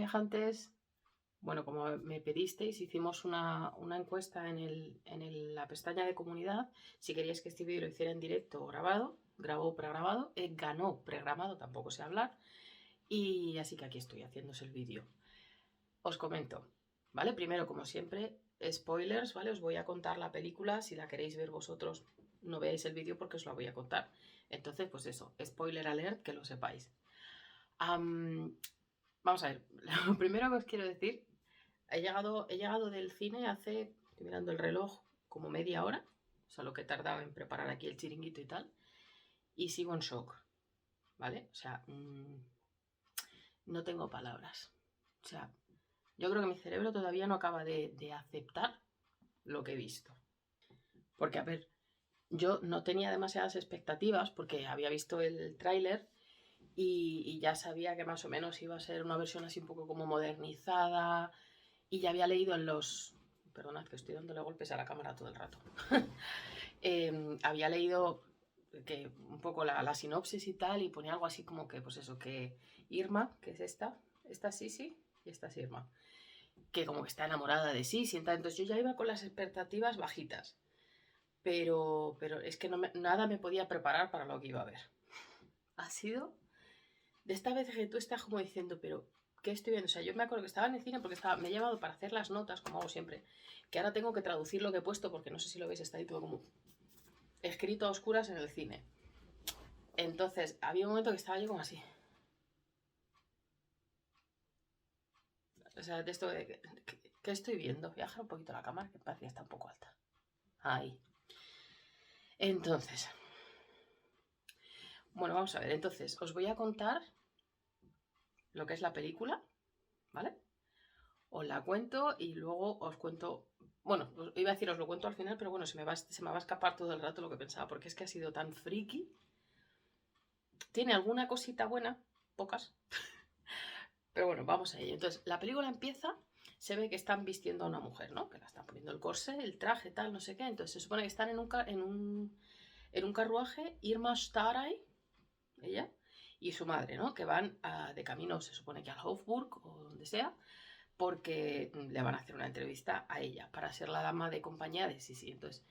viajantes, bueno, como me pedisteis, hicimos una encuesta la pestaña de comunidad, si queríais que este vídeo lo hiciera en directo o grabado, grabó pregrabado, ganó pregrabado, tampoco sé hablar, y así que aquí estoy haciéndose el vídeo. Os comento, ¿vale? Primero, como siempre, spoilers, ¿vale? Os voy a contar la película, si la queréis ver vosotros, no veáis el vídeo porque os la voy a contar. Entonces, pues eso, spoiler alert, que lo sepáis. Vamos a ver, lo primero que os quiero decir, he llegado del cine hace, estoy mirando el reloj, como media hora, o sea, lo que he tardado en preparar aquí el chiringuito y tal, y sigo en shock, ¿vale? O sea, no tengo palabras. O sea, yo creo que mi cerebro todavía no acaba de aceptar lo que he visto. Porque, a ver, yo no tenía demasiadas expectativas porque había visto el tráiler y ya sabía que más o menos iba a ser una versión así un poco como modernizada y ya había leído en los... Perdonad que estoy dándole golpes a la cámara todo el rato. Había leído que un poco la sinopsis y tal y ponía algo así como que, pues eso, que Irma, que es esta es Sisi y esta es Irma, que como que está enamorada de Sisi, entonces yo ya iba con las expectativas bajitas. Pero es que nada me podía preparar para lo que iba a ver. Ha sido de esta vez que tú estás como diciendo, pero ¿qué estoy viendo? O sea, yo me acuerdo que estaba en el cine porque me he llevado para hacer las notas, como hago siempre, que ahora tengo que traducir lo que he puesto porque no sé si lo veis, está ahí todo como escrito a oscuras en el cine. Entonces, había un momento que estaba yo como así. O sea, de esto de... ¿Qué estoy viendo? Voy a bajar un poquito la cámara, que parece que está un poco alta. Ahí. Entonces... Bueno, vamos a ver. Entonces, os voy a contar lo que es la película, ¿vale? Os la cuento y luego os cuento... Bueno, iba a decir os lo cuento al final, pero bueno, se me va a escapar todo el rato lo que pensaba, porque es que ha sido tan friki. Tiene alguna cosita buena, pocas, pero bueno, vamos a ello. Entonces, la película empieza, se ve que están vistiendo a una mujer, ¿no? Que la están poniendo el corsé, el traje, tal, no sé qué. Entonces, se supone que están en un carruaje, Irma Staray, ella, y su madre, ¿no? Que van de camino, se supone que al Hofburg o donde sea, porque le van a hacer una entrevista a ella para ser la dama de compañía de Sisi. Entonces,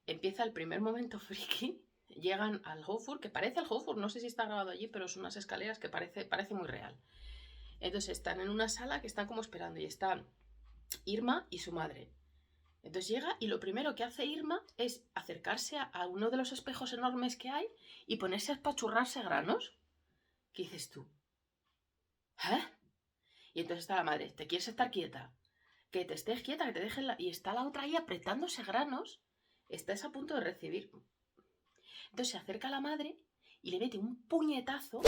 empieza el primer momento friki, llegan al Hofburg, que parece el Hofburg, no sé si está grabado allí, pero son unas escaleras que parece muy real. Entonces están en una sala que están como esperando y están Irma y su madre. Entonces llega y lo primero que hace Irma es acercarse a uno de los espejos enormes que hay y ponerse a espachurrarse granos. ¿Qué dices tú? ¿Eh? Y entonces está la madre, ¿te quieres estar quieta? Que te estés quieta, que te dejen Y está la otra ahí apretándose granos. Estás a punto de recibir. Entonces se acerca a la madre y le mete un puñetazo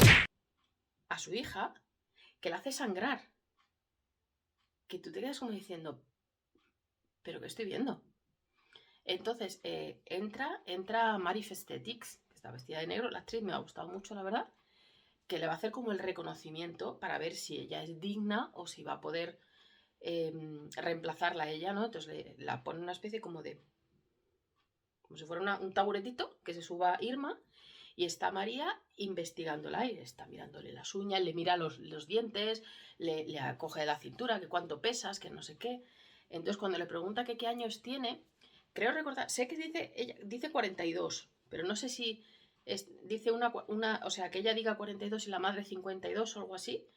a su hija que la hace sangrar. Que tú te quedas como diciendo, ¿pero qué estoy viendo? Entonces entra Marif Aesthetics, que está vestida de negro. La actriz me ha gustado mucho, la verdad. Que le va a hacer como el reconocimiento para ver si ella es digna o si va a poder reemplazarla a ella, ¿no? Entonces la pone una especie como si fuera un taburetito que se suba Irma y está María investigándola y está mirándole las uñas, le mira los dientes, le acoge de la cintura, que cuánto pesas, que no sé qué. Entonces cuando le pregunta que qué años tiene, creo recordar, sé que ella dice 42, pero no sé si dice o sea, que ella diga 42 y la madre 52 o algo así,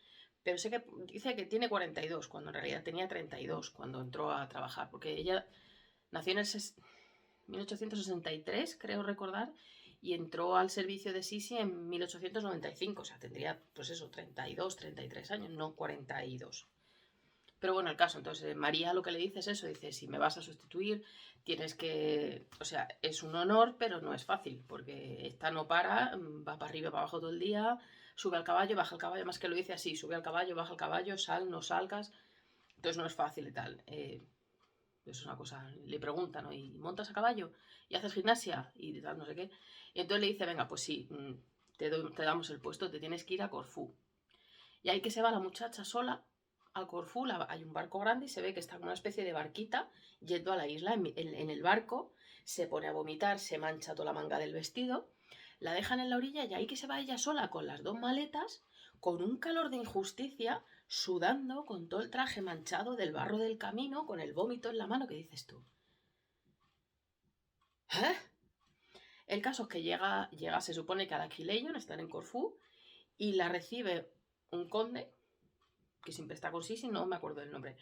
pero sé que dice que tiene 42, cuando en realidad tenía 32 cuando entró a trabajar, porque ella nació en el 1863, creo recordar, y entró al servicio de Sisi en 1895, o sea, tendría, pues eso, 32, 33 años, no 42. Pero bueno, el caso, entonces María lo que le dice es eso, dice, si me vas a sustituir, tienes que, o sea, es un honor, pero no es fácil, porque esta no para, va para arriba, para abajo todo el día, sube al caballo, baja al caballo, más que lo dice así, sube al caballo, baja al caballo, sal, no salgas, entonces no es fácil y tal. Es una cosa, le preguntan, ¿no? ¿Y montas a caballo? ¿Y haces gimnasia? Y tal, no sé qué. Y entonces le dice, venga, pues sí, te damos el puesto, te tienes que ir a Corfú. Y ahí que se va la muchacha sola a Corfú, hay un barco grande y se ve que está en una especie de barquita yendo a la isla. En el barco se pone a vomitar, se mancha toda la manga del vestido, la dejan en la orilla y ahí que se va ella sola con las dos maletas, con un calor de injusticia, sudando con todo el traje manchado del barro del camino, con el vómito en la mano, ¿qué dices tú? ¿Eh? El caso es que llega, se supone que a la Aquileion, están en Corfú, y la recibe un conde, que siempre está con Sisi, no me acuerdo del nombre.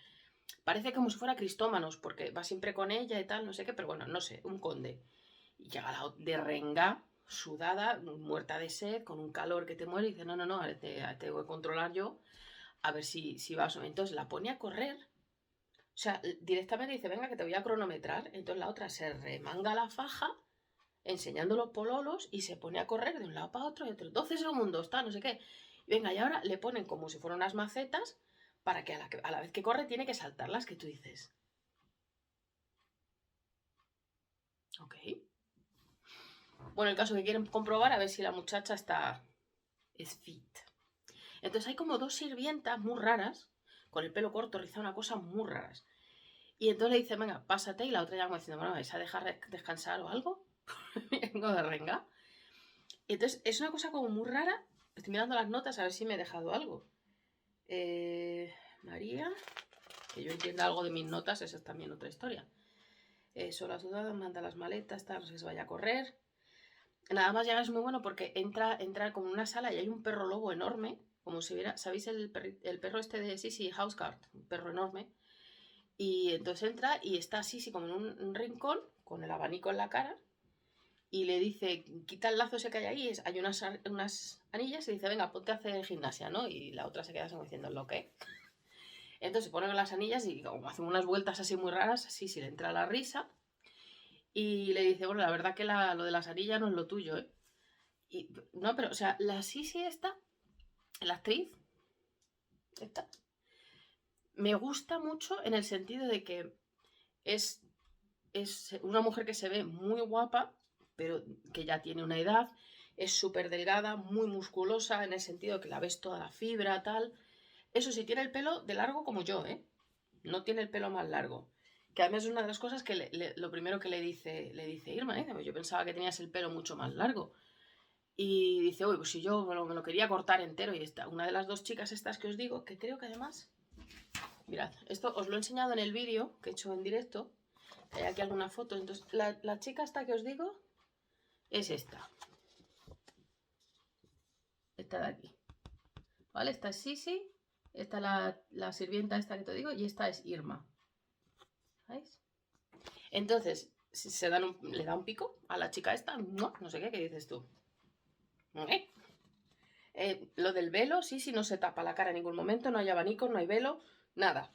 Parece como si fuera Cristómanos, porque va siempre con ella y tal, no sé qué, pero bueno, no sé, un conde. Y llega la de renga, sudada, muerta de sed, con un calor que te muere, y dice, no, te voy a controlar yo, a ver si vas. Entonces la pone a correr, o sea, directamente dice, venga, que te voy a cronometrar. Entonces la otra se remanga la faja, enseñando los pololos, y se pone a correr de un lado para otro, y otro, 12 segundos, está, no sé qué. Y venga, y ahora le ponen como si fueran unas macetas, para que a la vez que corre tiene que saltarlas, que tú dices. Ok. Bueno, el caso que quieren comprobar a ver si la muchacha es fit. Entonces hay como dos sirvientas muy raras, con el pelo corto, rizado, una cosa muy raras. Y entonces le dice, venga, pásate, y la otra ya como diciendo, bueno, ¿vais a dejar descansar o algo? Vengo de renga. Y entonces es una cosa como muy rara. Estoy mirando las notas a ver si me he dejado algo. María, que yo entienda algo de mis notas, esa es también otra historia. Solo sudada, manda las maletas, tal, no sé que se vaya a correr. Nada más llegar es muy bueno porque entra como en una sala y hay un perro lobo enorme, como si hubiera, ¿sabéis el perro este de Sisi Houseguard? Un perro enorme. Y entonces entra y está Sisi como en un rincón, con el abanico en la cara, y le dice, quita el lazo ese que hay ahí, hay unas anillas, y dice, venga, ponte a hacer gimnasia, ¿no? Y la otra se queda como diciendo, ¿lo qué? Entonces se ponen las anillas y como hacen unas vueltas así muy raras, Sisi le entra la risa, y le dice, bueno, la verdad que lo de las anillas no es lo tuyo, ¿eh? Y, no, pero, o sea, la Sisi esta, la actriz, esta, me gusta mucho en el sentido de que es una mujer que se ve muy guapa, pero que ya tiene una edad, es súper delgada, muy musculosa, en el sentido de que la ves toda la fibra, tal. Eso sí, tiene el pelo de largo como yo, ¿eh? No tiene el pelo más largo. Que además es una de las cosas que lo primero que le dice Irma, ¿eh? Yo pensaba que tenías el pelo mucho más largo. Y dice, uy, pues si yo me lo quería cortar entero. Y una de las dos chicas estas que os digo, que creo que además... Mirad, esto os lo he enseñado en el vídeo que he hecho en directo. Hay aquí alguna foto. Entonces, la chica esta que os digo es esta. Esta de aquí. ¿Vale? Esta es Sisi. Esta es la sirvienta esta que te digo. Y esta es Irma. ¿Veis? Entonces, le da un pico a la chica esta. No sé qué dices tú. Lo del velo, sí, no se tapa la cara en ningún momento, no hay abanico, no hay velo, nada.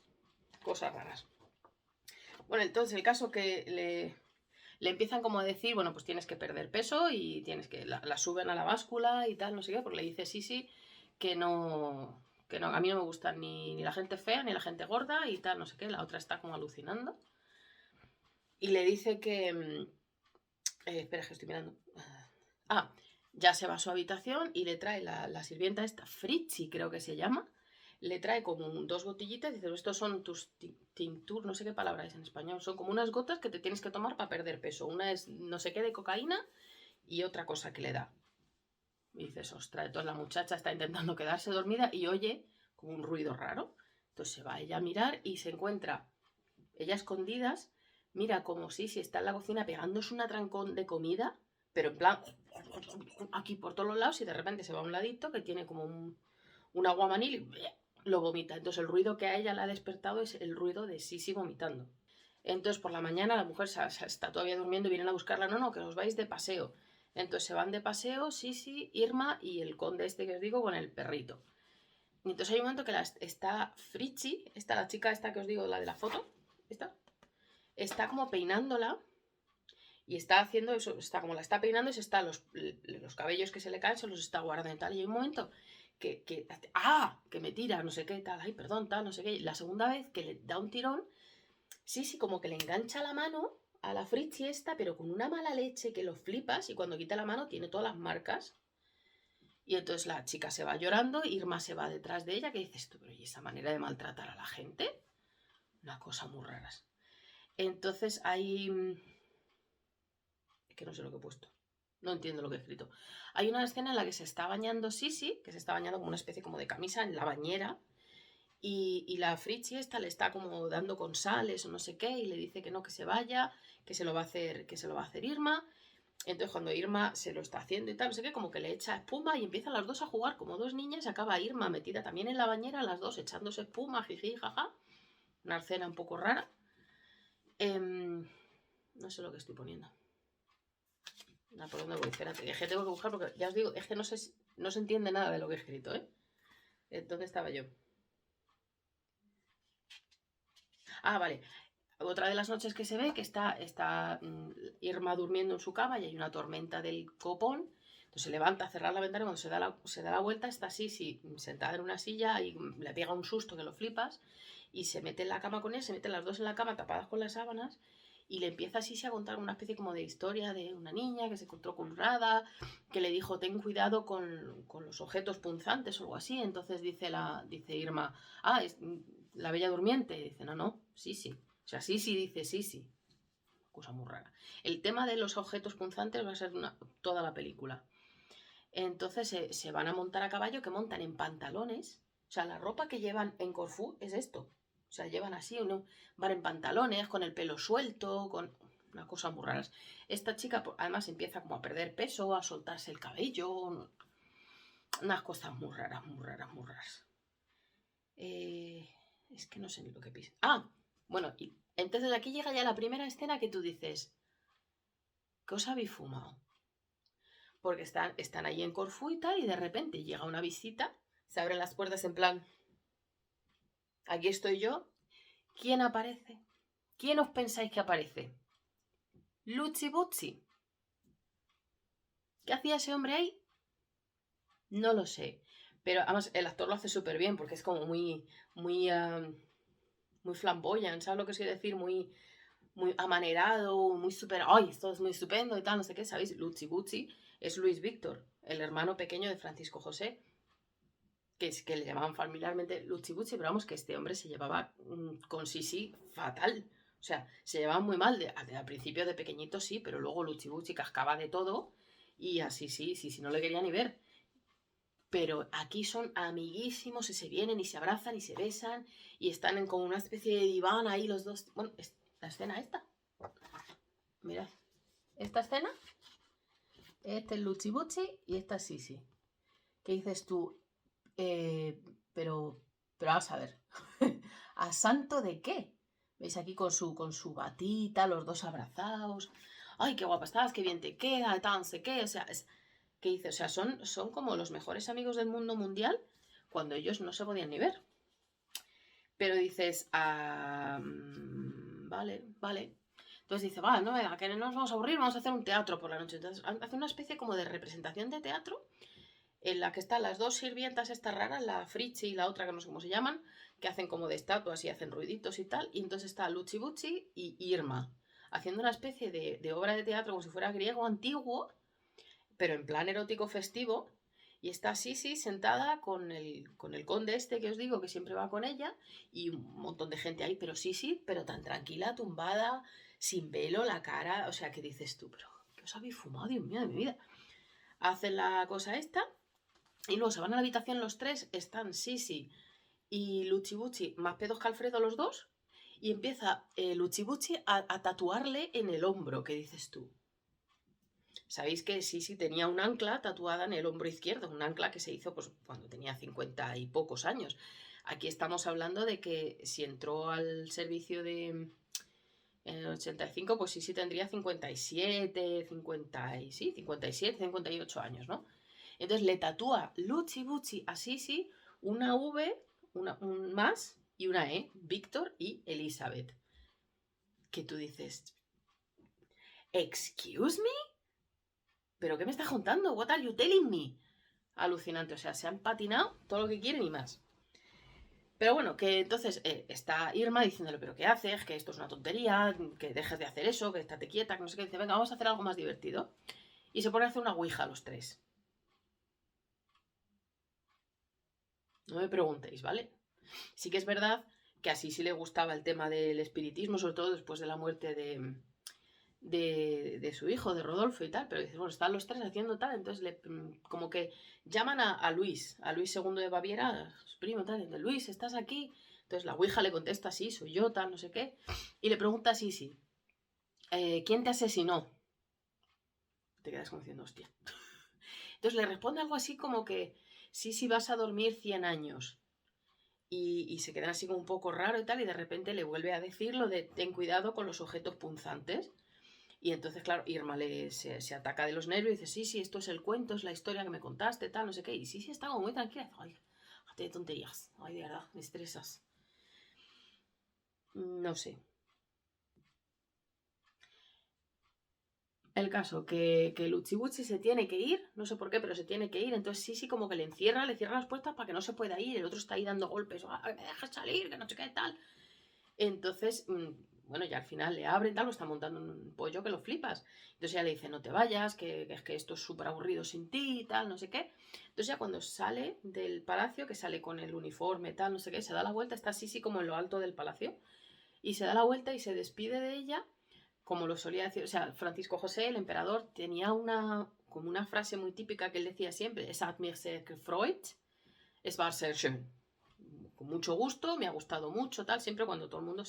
Cosas raras. Bueno, entonces el caso que le empiezan como a decir, bueno, pues tienes que perder peso y tienes que la suben a la báscula y tal, no sé qué, porque le dice sí, que no, a mí no me gusta ni la gente fea ni la gente gorda y tal, no sé qué. La otra está como alucinando. Y le dice que... espera, que estoy mirando. Ya se va a su habitación y le trae la sirvienta esta, Fritzi creo que se llama, le trae como dos botellitas y dice, estos son tus tintur, no sé qué palabra es en español, son como unas gotas que te tienes que tomar para perder peso. Una es no sé qué de cocaína y otra cosa que le da. Y dices, ostras, entonces la muchacha está intentando quedarse dormida y oye como un ruido raro. Entonces se va ella a mirar y se encuentra, ella a escondidas, mira como si está en la cocina pegándose un atrancón de comida, pero en plan aquí por todos los lados, y de repente se va a un ladito que tiene como un aguamanil y lo vomita. Entonces el ruido que a ella le ha despertado es el ruido de Sisi vomitando. Entonces por la mañana la mujer está todavía durmiendo y vienen a buscarla. No, que os vais de paseo. Entonces se van de paseo Sisi, Irma y el conde este que os digo con el perrito. Y entonces hay un momento que está Fritzi, la chica esta que os digo, la de la foto, está como peinándola y está haciendo eso, como la está peinando y se está los cabellos que se le caen, se los está guardando y tal. Y hay un momento que me tira, no sé qué, tal, ay, perdón, tal, no sé qué. La segunda vez que le da un tirón, sí, como que le engancha la mano a la Fritzi esta, pero con una mala leche que lo flipas, y cuando quita la mano tiene todas las marcas. Y entonces la chica se va llorando, Irma se va detrás de ella, que dices tú, pero ¿y esa manera de maltratar a la gente? Una cosa muy rara. Entonces hay... Es que no sé lo que he puesto. No entiendo lo que he escrito. Hay una escena en la que se está bañando Sisi, que se está bañando como una especie como de camisa en la bañera, Y la Fritzi esta le está como dando con sales o no sé qué, y le dice que no, que se vaya, que se lo va a hacer Irma. Entonces cuando Irma se lo está haciendo y tal, no sé qué, como que le echa espuma y empiezan las dos a jugar como dos niñas, y acaba Irma metida también en la bañera, las dos echándose espuma, jiji, jaja. Una escena un poco rara. No sé lo que estoy poniendo. No, ¿por dónde voy? Espérate, es que tengo que buscar porque ya os digo, es que no se entiende nada de lo que he escrito, ¿eh? ¿Dónde estaba yo? Ah, vale. Otra de las noches que se ve que está Irma durmiendo en su cama y hay una tormenta del copón. Entonces se levanta a cerrar la ventana y cuando se da la vuelta está así, sentada en una silla y le pega un susto que lo flipas y se mete en la cama con él, se meten las dos en la cama tapadas con las sábanas y le empieza así a contar una especie como de historia de una niña que se encontró currada, que le dijo ten cuidado con los objetos punzantes o algo así. Entonces dice Irma, es la Bella Durmiente. Y dice, no, sí. O sea, sí dice sí. Cosa muy rara. El tema de los objetos punzantes va a ser toda la película. Entonces se van a montar a caballo, que montan en pantalones. O sea, la ropa que llevan en Corfú es esto. O sea, llevan así, van en pantalones, con el pelo suelto, con unas cosas muy raras. Esta chica además empieza como a perder peso, a soltarse el cabello. Unas cosas muy raras. Es que no sé ni lo que pisa. Bueno, y entonces aquí llega ya la primera escena que tú dices, ¿qué os habéis fumado? Porque están ahí en Corfú y tal, y de repente llega una visita, se abren las puertas en plan, aquí estoy yo. ¿Quién aparece? ¿Quién os pensáis que aparece? Luchi Butzi. ¿Qué hacía ese hombre ahí? No lo sé. Pero además el actor lo hace súper bien porque es como muy flamboyant, ¿sabes lo que os quiero decir? Muy amanerado, muy súper, esto es muy estupendo y tal, no sé qué, ¿sabéis? Luchi Butzi es Luis Víctor, el hermano pequeño de Francisco José, que le llamaban familiarmente Luchi Butzi, pero vamos, que este hombre se llevaba con Sisi fatal. O sea, se llevaban muy mal, al principio de pequeñito sí, pero luego Luchi Butzi cascaba de todo y así sí, no le quería ni ver. Pero aquí son amiguísimos y se vienen y se abrazan y se besan y están en como una especie de diván ahí los dos. Bueno, la escena esta. Mirad, esta escena, este es Luchi Butzi y esta es Sisi. ¿Qué dices tú? Pero vamos a ver. ¿A santo de qué? ¿Veis aquí con su batita, los dos abrazados? ¡Ay, qué guapa estás! ¡Qué bien te queda! Tan sé qué. O sea, ¿qué dice? O sea, son como los mejores amigos del mundo mundial cuando ellos no se podían ni ver. Pero dices, vale. Entonces dice, no, venga, que no nos vamos a aburrir, vamos a hacer un teatro por la noche. Entonces hace una especie como de representación de teatro en la que están las dos sirvientas estas raras, la Fritzi y la otra que no sé cómo se llaman, que hacen como de estatuas y hacen ruiditos y tal. Y entonces está Luchi Butzi y Irma haciendo una especie de obra de teatro como si fuera griego antiguo, pero en plan erótico festivo. Y está Sisi sentada con el conde este que os digo, que siempre va con ella, y un montón de gente ahí, pero Sisi, pero tan tranquila, tumbada, sin velo, la cara, o sea, ¿qué dices tú? Pero, ¿qué os habéis fumado, Dios mío, de mi vida? Hacen la cosa esta, y luego se van a la habitación los tres, están Sisi y Luchi Butzi, más pedos que Alfredo los dos, y empieza Luchi Butzi a tatuarle en el hombro, ¿qué dices tú? Sabéis que Sisi tenía un ancla tatuada en el hombro izquierdo, un ancla que se hizo pues, cuando tenía 50 y pocos años. Aquí estamos hablando de que si entró al servicio en el 85, pues Sisi tendría 57, 58 años, ¿no? Entonces le tatúa Luchi Butzi a Sisi una V, un más y una E, Víctor y Elizabeth. Que tú dices, ¿excuse me? ¿Pero qué me estás contando? What are you telling me? Alucinante, o sea, se han patinado todo lo que quieren y más. Pero bueno, que entonces está Irma diciéndole, pero ¿qué haces? Que esto es una tontería, que dejes de hacer eso, que estate quieta, que no sé qué. Dice, venga, vamos a hacer algo más divertido. Y se pone a hacer una ouija los tres. No me preguntéis, ¿vale? Sí que es verdad que así sí le gustaba el tema del espiritismo, sobre todo después de la muerte de su hijo, de Rodolfo y tal, pero dices, bueno, están los tres haciendo tal, entonces como que llaman a Luis II de Baviera, su primo, tal, y dice, Luis, ¿estás aquí? Entonces la Ouija le contesta, sí, soy yo, tal, no sé qué, y le pregunta a Sisi, ¿quién te asesinó? Te quedas como diciendo, hostia. Entonces le responde algo así como que, sí, vas a dormir 100 años. Y se queda así como un poco raro y tal, y de repente le vuelve a decir lo de ten cuidado con los objetos punzantes. Y entonces, claro, Irma se ataca de los nervios y dice, sí, esto es el cuento, es la historia que me contaste, tal, no sé qué. Y sí, está como muy tranquila. Dice, ay, déjate de tonterías. Ay, de verdad, me estresas. No sé. El caso, que Luchibuchi se tiene que ir, no sé por qué, pero se tiene que ir. Entonces sí, como que le cierra las puertas para que no se pueda ir. El otro está ahí dando golpes, me dejas salir, que no sé qué, tal. Entonces, bueno, ya al final le abren, tal, lo está montando un pollo que lo flipas. Entonces ya le dice, no te vayas, que es que esto es súper aburrido sin ti, tal, no sé qué. Entonces ya cuando sale del palacio, que sale con el uniforme, tal, no sé qué, se da la vuelta, está así como en lo alto del palacio, y se da la vuelta y se despide de ella, como lo solía decir, o sea, Francisco José, el emperador, tenía como una frase muy típica que él decía siempre, es hat mich sehr gefreut, es war sehr schön. Con mucho gusto, me ha gustado mucho, tal, siempre cuando todo el mundo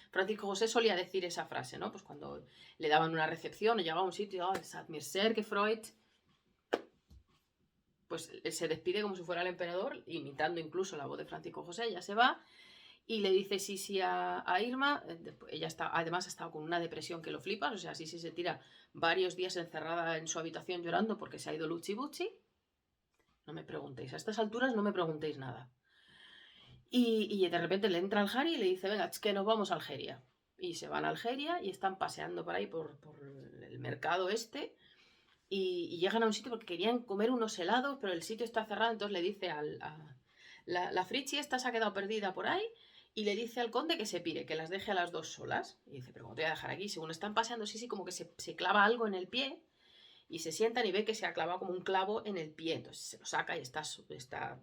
Francisco José solía decir esa frase, ¿no? Pues cuando le daban una recepción o llegaba a un sitio, es hat mich sehr gefreut, pues se despide como si fuera el emperador, imitando incluso la voz de Francisco José, ya se va, y le dice sí a Irma, ella además ha estado con una depresión que lo flipas, o sea, sí se tira varios días encerrada en su habitación llorando porque se ha ido Luchi Bucci. No me preguntéis, a estas alturas no me preguntéis nada. Y de repente le entra al Harry y le dice, venga, es que nos vamos a Algeria. Y se van a Algeria y están paseando por ahí, por el mercado este, y llegan a un sitio porque querían comer unos helados, pero el sitio está cerrado, entonces le dice la Frichi esta se ha quedado perdida por ahí, y le dice al conde que se pire, que las deje a las dos solas. Y dice, pero ¿cómo te voy a dejar aquí? Según están paseando, sí, como que se clava algo en el pie, y se sientan y ve que se ha clavado como un clavo en el pie, entonces se lo saca y está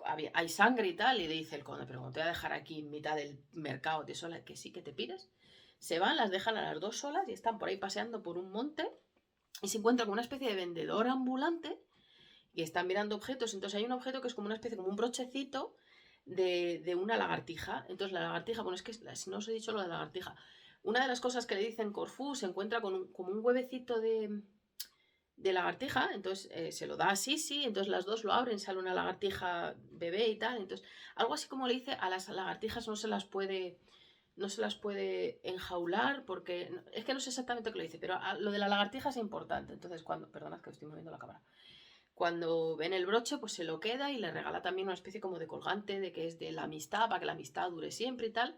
hay sangre y tal, y le dice el conde, pero ¿cómo te voy a dejar aquí en mitad del mercado de sola? Que sí, que te pires. Se van, las dejan a las dos solas y están por ahí paseando por un monte y se encuentran con una especie de vendedor ambulante y están mirando objetos. Entonces hay un objeto que es como una especie, como un brochecito de una lagartija. Entonces la lagartija, bueno, es que no os he dicho lo de la lagartija. Una de las cosas que le dicen Corfú se encuentra con como un huevecito de lagartija, entonces se lo da a Sisi, entonces las dos lo abren, sale una lagartija bebé y tal, entonces algo así como le dice, a las lagartijas no se las puede enjaular porque, es que no sé exactamente qué le dice, pero lo de la lagartija es importante, entonces perdonad que estoy moviendo la cámara, cuando ven el broche pues se lo queda y le regala también una especie como de colgante de que es de la amistad, para que la amistad dure siempre y tal,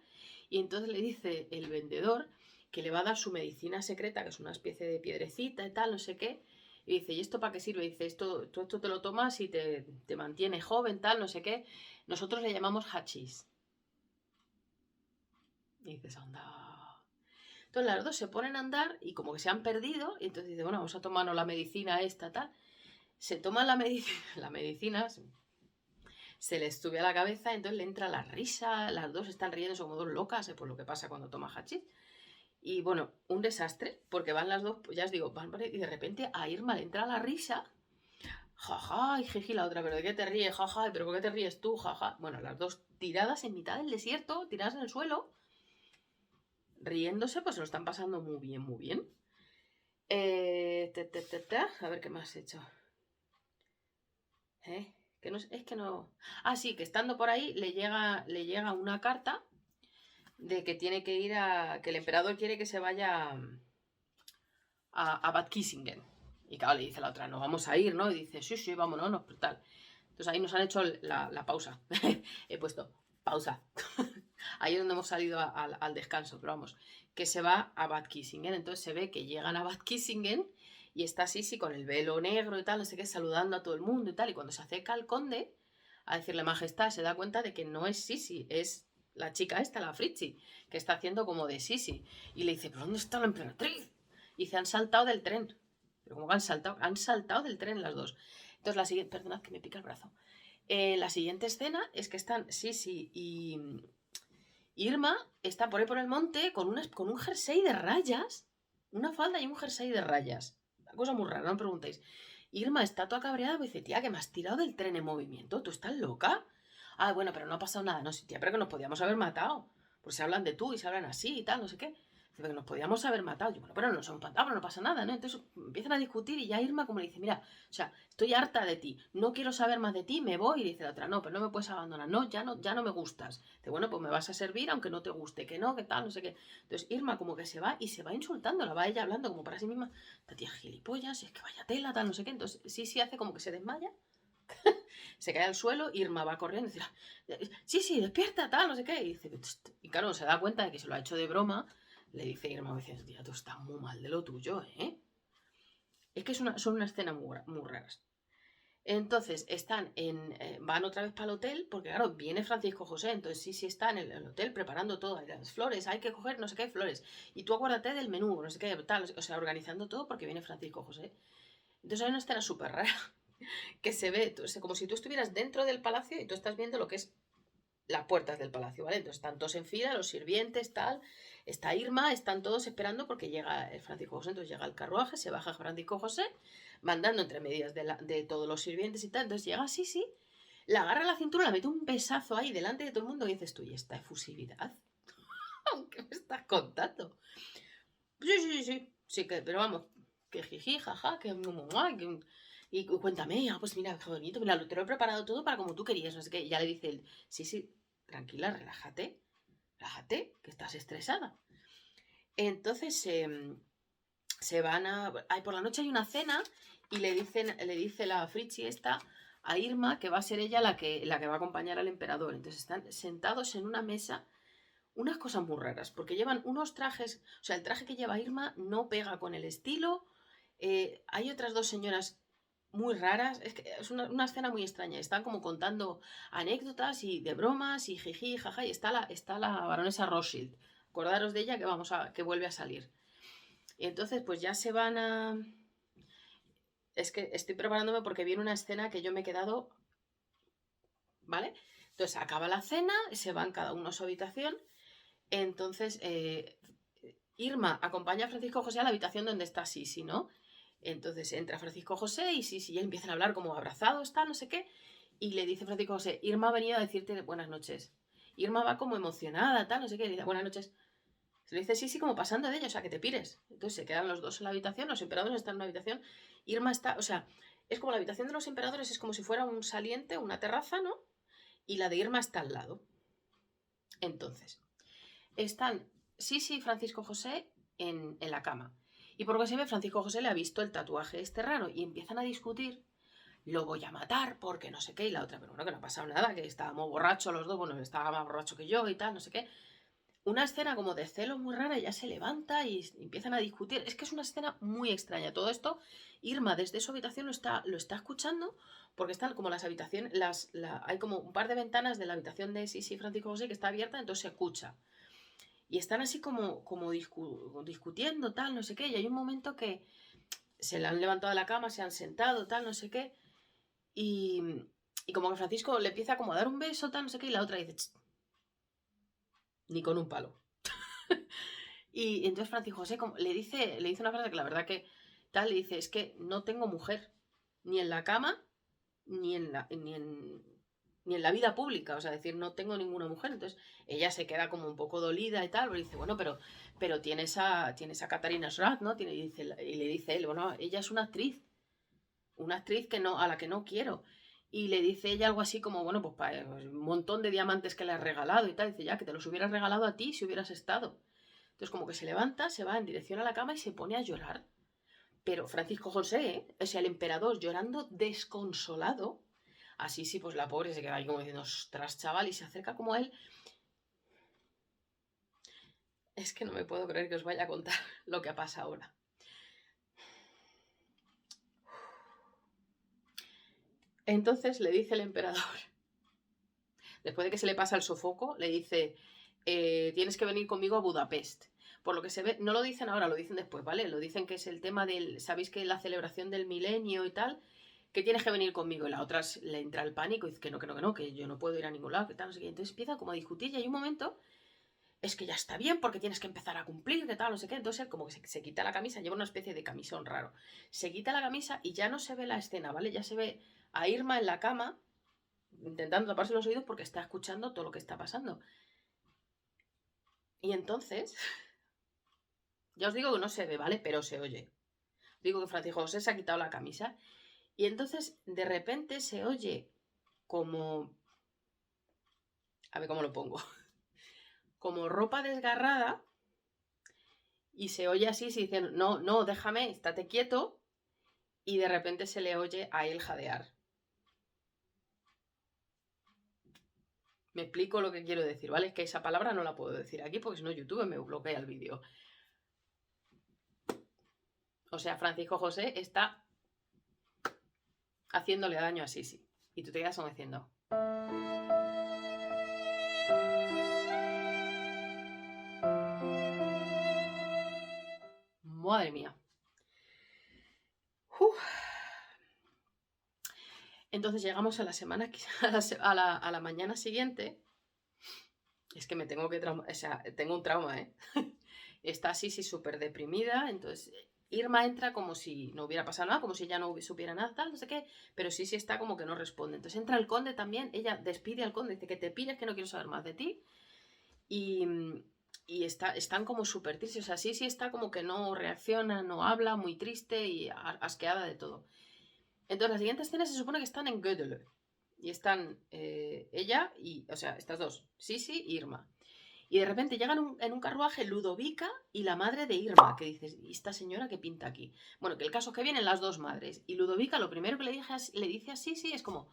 y entonces le dice el vendedor que le va a dar su medicina secreta, que es una especie de piedrecita y tal, no sé qué, y dice, ¿y esto para qué sirve? Y dice, esto te lo tomas y te mantiene joven, tal, no sé qué. Nosotros le llamamos hachís. Y dices, anda. Entonces las dos se ponen a andar y como que se han perdido, y entonces dice, bueno, vamos a tomarnos la medicina esta, tal. Se toman la medicina, se les sube a la cabeza, entonces le entra la risa, las dos están riendo, son como dos locas, por lo que pasa cuando toma hachís. Y bueno, un desastre, porque van las dos, ya os digo, van por ahí, y de repente a Irma le entra la risa, jaja, y jiji la otra, pero ¿de qué te ríes? Jaja, pero ¿por qué te ríes tú? Jaja. Bueno, las dos tiradas en mitad del desierto, tiradas en el suelo, riéndose, pues se lo están pasando muy bien, muy bien. A ver qué más he hecho. Que no, es que no. Ah, sí, que estando por ahí le llega una carta de que tiene que ir que el emperador quiere que se vaya a Bad Kissingen. Y claro, le dice la otra, no vamos a ir, ¿no? Y dice, sí, vámonos, no, tal. Entonces ahí nos han hecho la pausa. He puesto pausa. Ahí es donde hemos salido al descanso, pero vamos, que se va a Bad Kissingen. Entonces se ve que llegan a Bad Kissingen y está Sisi con el velo negro y tal, no sé qué, saludando a todo el mundo y tal. Y cuando se acerca al conde a decirle majestad, se da cuenta de que no es Sisi, es la chica esta, la Fritzi, que está haciendo como de Sisi. Y le dice, ¿pero dónde está la emperatriz? Y dice, han saltado del tren. Pero ¿cómo que han saltado? Han saltado del tren las dos. Entonces la siguiente, perdonad que me pica el brazo. La siguiente escena es que están Sisi y Irma, están por ahí por el monte con un jersey de rayas. una falda y un jersey de rayas. Una cosa muy rara, no me preguntéis. Irma está toda cabreada, pues dice, tía, que me has tirado del tren en movimiento, ¿tú estás loca? Ah, bueno, pero no ha pasado nada, no sé, tía, pero que nos podíamos haber matado. Pues se hablan de tú y se hablan así y tal, no sé qué. Dice que nos podíamos haber matado. Yo, bueno, pero no son pantablas, no pasa nada, ¿no? Entonces empiezan a discutir y ya Irma como le dice, mira, o sea, estoy harta de ti, no quiero saber más de ti, me voy. Y dice la otra, no, pero no me puedes abandonar, no, ya no me gustas. Dice, bueno, pues me vas a servir aunque no te guste, que no, que tal, no sé qué. Entonces Irma como que se va y se va insultando, la va ella hablando como para sí misma, esta tía gilipollas, es que vaya tela, tal, no sé qué. Entonces sí hace como que se desmaya, se cae al suelo, Irma va corriendo y dice, sí, despierta, tal, no sé qué. Y, dice, y claro, se da cuenta de que se lo ha hecho de broma. Le dice Irma a veces, tía, tú estás muy mal de lo tuyo, ¿eh? Es que son una escena muy raras. Entonces, van otra vez para el hotel, porque claro, viene Francisco José, entonces sí está en el hotel preparando todo, las flores, hay que coger no sé qué flores, y tú acuérdate del menú, no sé qué, tal, o sea, organizando todo porque viene Francisco José. Entonces hay una escena súper rara, que se ve, o sea, como si tú estuvieras dentro del palacio y tú estás viendo lo que es las puertas del palacio, ¿vale? Entonces están todos en fila, los sirvientes, tal, está Irma, están todos esperando porque llega el Francisco José, entonces llega el carruaje, se baja Francisco José, mandando entre medias de todos los sirvientes y tal, entonces llega, sí, la agarra a la cintura, la mete un besazo ahí delante de todo el mundo y dices tú, ¿y esta efusividad? ¿Qué me estás contando? Sí, pero vamos, que jiji, jaja, que y cuéntame, pues mira, qué bonito, mira, te lo he preparado todo para como tú querías, no sé qué. Y ya le dice él, sí, tranquila, relájate, que estás estresada. Entonces se van a... Ay, por la noche hay una cena y le dice la Fritzi esta a Irma que va a ser ella la que va a acompañar al emperador. Entonces están sentados en una mesa, unas cosas muy raras, porque llevan unos trajes, o sea, el traje que lleva Irma no pega con el estilo. Hay otras dos señoras muy raras, es que es una escena muy extraña, están como contando anécdotas y de bromas y jiji, jaja, y está la baronesa Rothschild, acordaros de ella que vuelve a salir. Y entonces pues ya se van a... Es que estoy preparándome porque viene una escena que yo me he quedado... ¿Vale? Entonces acaba la cena, se van cada uno a su habitación, entonces Irma acompaña a Francisco José a la habitación donde está Sisi, ¿no? Entonces entra Francisco José y Sisi ya empiezan a hablar como abrazados, tal, no sé qué, y le dice Francisco José, Irma ha venido a decirte buenas noches. Irma va como emocionada, tal, no sé qué, y le dice buenas noches. Se lo dice Sisi como pasando de ella, o sea, que te pires. Entonces se quedan los dos en la habitación, los emperadores están en una habitación, Irma está, o sea, es como la habitación de los emperadores, es como si fuera un saliente, una terraza, ¿no? Y la de Irma está al lado. Entonces, están Sisi y Francisco José en la cama. Y por lo que se ve, Francisco José le ha visto el tatuaje este raro y empiezan a discutir. Lo voy a matar porque no sé qué. Y la otra, pero bueno, que no ha pasado nada, que estábamos borrachos los dos. Bueno, estaba más borracho que yo y tal, no sé qué. Una escena como de celos muy rara, ella se levanta y empiezan a discutir. Es que es una escena muy extraña. Todo esto, Irma desde su habitación lo está escuchando porque están como las habitaciones, hay como un par de ventanas de la habitación de Sisi y Francisco José que está abierta, entonces se escucha. Y están así como discutiendo, tal, no sé qué. Y hay un momento que se le han levantado de la cama, se han sentado, tal, no sé qué. Y como que Francisco le empieza como a dar un beso, tal, no sé qué. Y la otra dice, ni con un palo. Y entonces Francisco José le dice una frase que la verdad que tal, le dice, es que no tengo mujer, ni en la cama, ni en la vida pública, o sea, decir, no tengo ninguna mujer. Entonces ella se queda como un poco dolida y tal, pero dice, bueno, pero tienes a Katarina Schratt, ¿no? Y le dice él, bueno, ella es una actriz a la que no quiero. Y le dice ella algo así como, bueno, pues para un montón de diamantes que le has regalado y tal, dice, ya, que te los hubieras regalado a ti si hubieras estado. Entonces como que se levanta, se va en dirección a la cama y se pone a llorar. Pero Francisco José, o sea, el emperador llorando desconsolado. Así sí, pues la pobre se queda ahí como diciendo, ostras, chaval, y se acerca como a él. Es que no me puedo creer que os vaya a contar lo que pasa ahora. Entonces le dice el emperador, después de que se le pasa el sofoco, le dice, tienes que venir conmigo a Budapest. Por lo que se ve, no lo dicen ahora, lo dicen después, ¿vale? Lo dicen que es el tema ¿sabéis que la celebración del milenio y tal? Que tienes que venir conmigo. Y la otra le entra el pánico y dice que no, que yo no puedo ir a ningún lado, que tal, no sé qué. Entonces empieza como a discutir y hay un momento es que ya está bien porque tienes que empezar a cumplir, que tal, no sé qué. Entonces él como que se quita la camisa, lleva una especie de camisón raro. Se quita la camisa y ya no se ve la escena, ¿vale? Ya se ve a Irma en la cama intentando taparse los oídos porque está escuchando todo lo que está pasando. Y entonces, ya os digo que no se ve, ¿vale? Pero se oye. Digo que Francisco José se ha quitado la camisa y entonces de repente se oye como... A ver cómo lo pongo. Como ropa desgarrada y se oye así, se dice, no, no, déjame, estate quieto, y de repente se le oye a él jadear. Me explico lo que quiero decir, ¿vale? Es que esa palabra no la puedo decir aquí porque si no YouTube me bloquea el vídeo. O sea, Francisco José está haciéndole daño a Sisi. Y tú te quedas como diciendo... Madre mía. Uf. Entonces llegamos a la semana, a la mañana siguiente. Es que me tengo que traumar, o sea, tengo un trauma, ¿eh? Está Sisi súper deprimida, entonces Irma entra como si no hubiera pasado nada, como si ella no supiera nada, tal, no sé qué, pero Sisi está como que no responde. Entonces entra el conde también, ella despide al conde, dice que te pires, que no quiero saber más de ti. Y están como súper tristes, o sea, Sisi está como que no reacciona, no habla, muy triste y asqueada de todo. Entonces la siguiente escena se supone que están en Gödel. Y están ella y, o sea, estas dos, Sisi y Irma. Y de repente llegan en un carruaje Ludovica y la madre de Irma, que dices, ¿y esta señora qué pinta aquí? Bueno, que el caso es que vienen las dos madres. Y Ludovica lo primero que le dice a Sisi es como,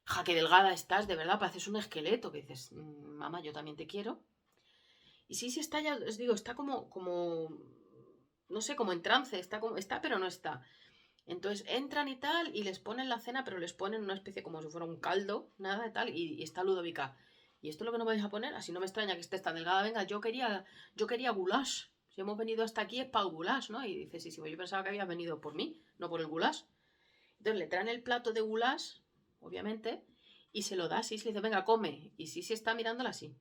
ja, qué delgada estás, de verdad, pareces un esqueleto. Que dices, mamá, yo también te quiero. Y Sisi está ya, os digo, está como, no sé, como en trance, está, pero no está. Entonces entran y tal, y les ponen la cena, pero les ponen una especie como si fuera un caldo, nada de tal, y está Ludovica. ¿Y esto es lo que no vais a poner? Así no me extraña que estés tan delgada. Venga, yo quería goulash. Si hemos venido hasta aquí es para el goulash, ¿no? Y dice, sí, yo pensaba que habías venido por mí, no por el goulash. Entonces le traen el plato de goulash, obviamente, y se lo da a Sisi, le dice, venga, come. Y Sisi está mirándola así.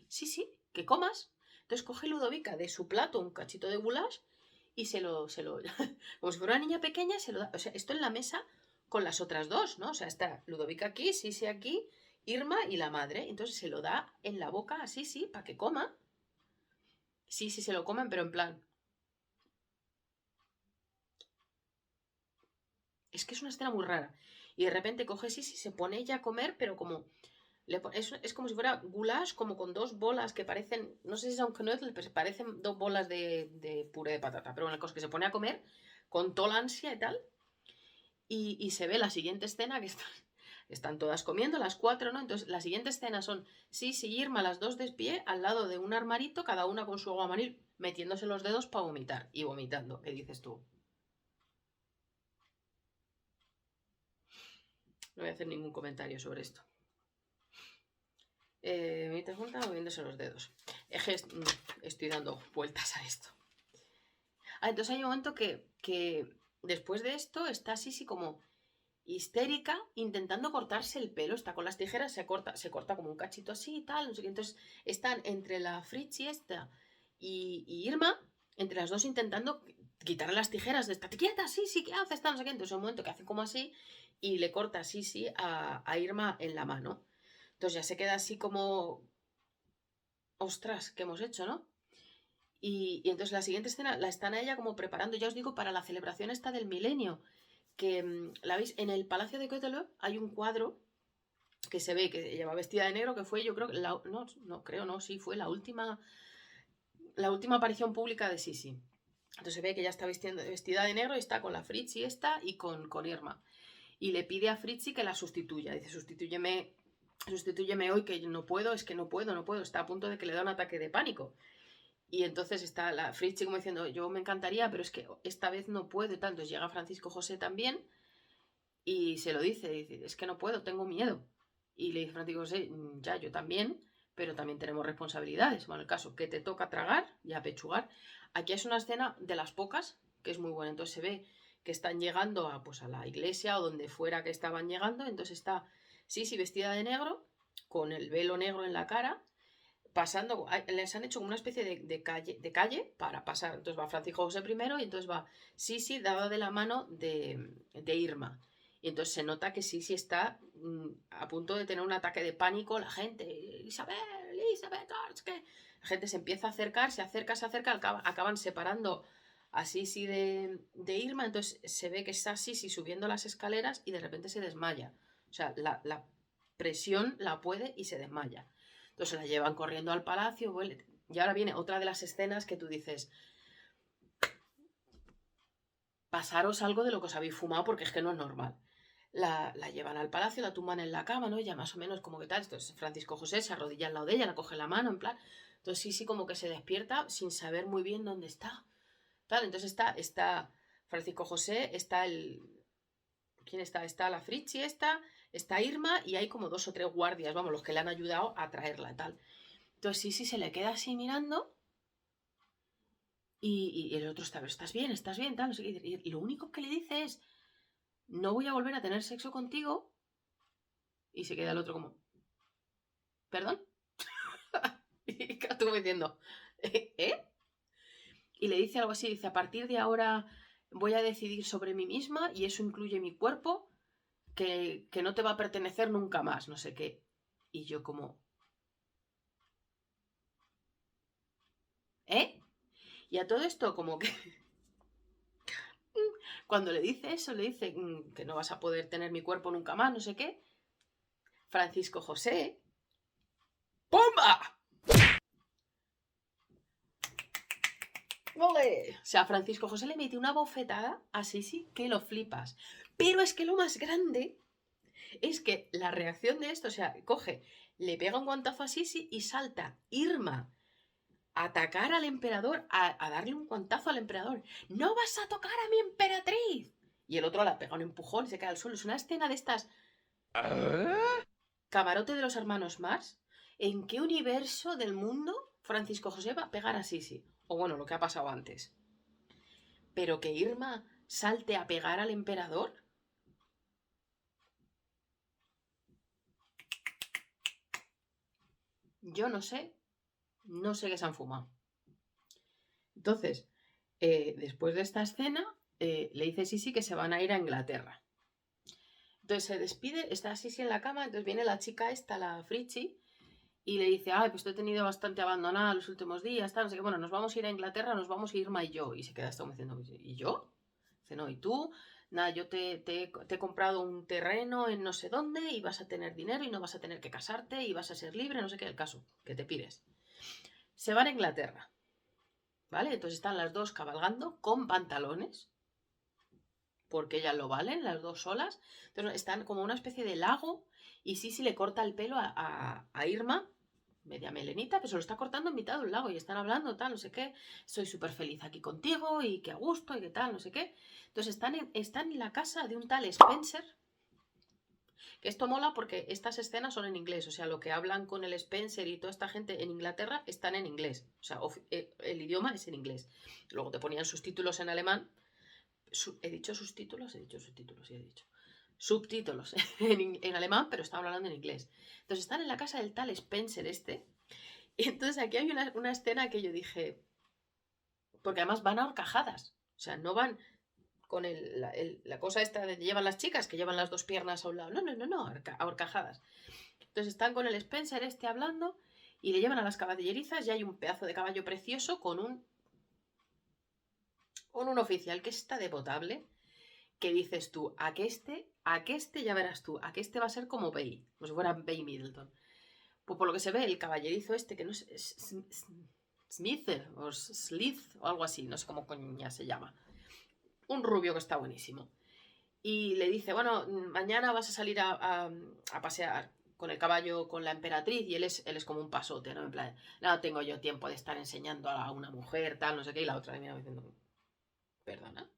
Sí, que comas. Entonces coge Ludovica de su plato un cachito de goulash y se lo como si fuera una niña pequeña, se lo da. O sea, esto en la mesa con las otras dos, ¿no? O sea, está Ludovica aquí, Sisi aquí, Irma y la madre. Entonces se lo da en la boca a Sisi para que coma. Sí, se lo comen, pero en plan. Es que es una escena muy rara. Y de repente coge Sisi, se pone ella a comer, pero como es como si fuera goulash, como con dos bolas que parecen, no sé si son knödel, pero parecen dos bolas de puré de patata. Pero una cosa que se pone a comer con toda la ansia y tal. Y se ve la siguiente escena que están todas comiendo, las cuatro, ¿no? Entonces, la siguiente escena son Sisi y Irma, las dos de pie, al lado de un armarito, cada una con su aguamanil, metiéndose los dedos para vomitar. Y vomitando. ¿Qué dices tú? No voy a hacer ningún comentario sobre esto. ¿Vomita junta o moviéndose los dedos? Estoy dando vueltas a esto. Entonces hay un momento que después de esto está Sisi como histérica intentando cortarse el pelo, está con las tijeras, se corta como un cachito así y tal, no sé qué. Entonces están entre la Fritzi esta y Irma, entre las dos intentando quitarle las tijeras de estate quieta, sí, ¿qué haces? No sé qué. Entonces hay un momento que hace como así y le corta Sisi a Irma en la mano. Entonces ya se queda así como, ostras, ¿qué hemos hecho, no? Y entonces la siguiente escena la están a ella como preparando, ya os digo, para la celebración esta del milenio, que la veis en el Palacio de Götelo, hay un cuadro que se ve que lleva vestida de negro, que fue, yo creo, sí, fue la última aparición pública de Sisi. Entonces se ve que ella está vestida de negro y está con la Fritzi esta y con Irma. Y le pide a Fritzi que la sustituya. Dice, sustitúyeme hoy, que no puedo, es que no puedo. Está a punto de que le da un ataque de pánico. Y entonces está la Fritzi como diciendo, yo me encantaría, pero es que esta vez no puedo y tal. Entonces llega Francisco José también y se lo dice, es que no puedo, tengo miedo. Y le dice Francisco José, ya, yo también, pero también tenemos responsabilidades. Bueno, el caso, que te toca tragar y apechugar. Aquí es una escena de las pocas, que es muy buena. Entonces se ve que están llegando a la iglesia o donde fuera que estaban llegando. Entonces está Sisi vestida de negro con el velo negro en la cara, pasando, les han hecho como una especie de calle para pasar. Entonces va Francisco José primero y entonces va Sisi dada de la mano de Irma. Y entonces se nota que Sisi está a punto de tener un ataque de pánico. La gente, Isabel, que la gente se empieza a acercar, se acerca, acaban separando a Sisi de Irma. Entonces se ve que está Sisi subiendo las escaleras y de repente se desmaya. O sea, la presión la puede y se desmaya. Entonces la llevan corriendo al palacio. Y ahora viene otra de las escenas que tú dices, pasaros algo de lo que os habéis fumado porque es que no es normal. La llevan al palacio, la tumban en la cama, ¿no? Ya más o menos como que tal. Entonces Francisco José se arrodilla al lado de ella, la coge la mano, en plan. Entonces sí, como que se despierta sin saber muy bien dónde está. Tal, entonces está Francisco José, está el... ¿Quién está? Está la Fritzi, está Irma y hay como 2 o 3 guardias, vamos, los que le han ayudado a traerla, tal. Entonces sí, se le queda así mirando y el otro está, ¿estás bien? ¿Estás bien? Tal, no sé qué. Y lo único que le dice es, no voy a volver a tener sexo contigo. Y se queda el otro como, ¿perdón? Y estuvo diciendo, ¿eh? Y le dice algo así, dice, a partir de ahora voy a decidir sobre mí misma y eso incluye mi cuerpo, que no te va a pertenecer nunca más, no sé qué. Y yo como, ¿eh? Y a todo esto como que cuando le dice eso, le dice que no vas a poder tener mi cuerpo nunca más, no sé qué. Francisco José, ¡pumba! ¡Ole! O sea, Francisco José le mete una bofetada a Sisi que lo flipas. Pero es que lo más grande es que la reacción de esto, o sea, coge, le pega un guantazo a Sisi y salta Irma a atacar al emperador, a darle un guantazo al emperador. ¡No vas a tocar a mi emperatriz! Y el otro le pega un empujón y se cae al suelo. Es una escena de estas... Camarote de los hermanos Mars. ¿En qué universo del mundo Francisco José va a pegar a Sisi? O bueno, lo que ha pasado antes. Pero que Irma salte a pegar al emperador. Yo no sé qué se han fumado. Entonces, después de esta escena, le dice Sisi que se van a ir a Inglaterra. Entonces se despide, está Sisi en la cama, entonces viene la chica esta, la Fritzi, y le dice, ay, pues te he tenido bastante abandonada los últimos días, tal, no sé qué, bueno, nos vamos a ir a Inglaterra, nos vamos a ir Irma y yo. Y se queda hasta diciendo, ¿y yo? Dice, no, ¿y tú? Nada, yo te he comprado un terreno en no sé dónde y vas a tener dinero y no vas a tener que casarte y vas a ser libre, no sé qué, el caso, que te pires. Se van a Inglaterra, ¿vale? Entonces están las dos cabalgando con pantalones, porque ellas lo valen, las dos solas. Entonces están como una especie de lago y Sisi le corta el pelo a Irma, media melenita, pero se lo está cortando en mitad de un lago y están hablando, tal, no sé qué. Soy súper feliz aquí contigo y qué a gusto y qué tal, no sé qué. Entonces están en la casa de un tal Spencer. Que esto mola porque estas escenas son en inglés, o sea, lo que hablan con el Spencer y toda esta gente en Inglaterra están en inglés, o sea, el idioma es en inglés. Luego te ponían sus títulos en alemán. ¿He dicho sus títulos? He dicho subtítulos, sí he dicho. Subtítulos en alemán, pero estaban hablando en inglés. Entonces están en la casa del tal Spencer este. Y entonces aquí hay una escena que yo dije, porque además van a horcajadas. O sea, no van con la cosa esta de llevan las chicas, que llevan las dos piernas a un lado. No, a horcajadas. Entonces están con el Spencer este hablando y le llevan a las caballerizas y hay un pedazo de caballo precioso con un oficial que está de potable, que dices tú, a que este ya verás tú, a que este va a ser como Bay, como si fuera Bay Middleton. Pues por lo que se ve, el caballerizo este, que no sé, Smither o Slith o algo así, no sé cómo coña se llama. Un rubio que está buenísimo. Y le dice, bueno, mañana vas a salir a pasear con el caballo con la emperatriz y él es como un pasote, ¿no? En plan, no tengo yo tiempo de estar enseñando a una mujer, tal, no sé qué, y la otra le mira diciendo, ¿perdona?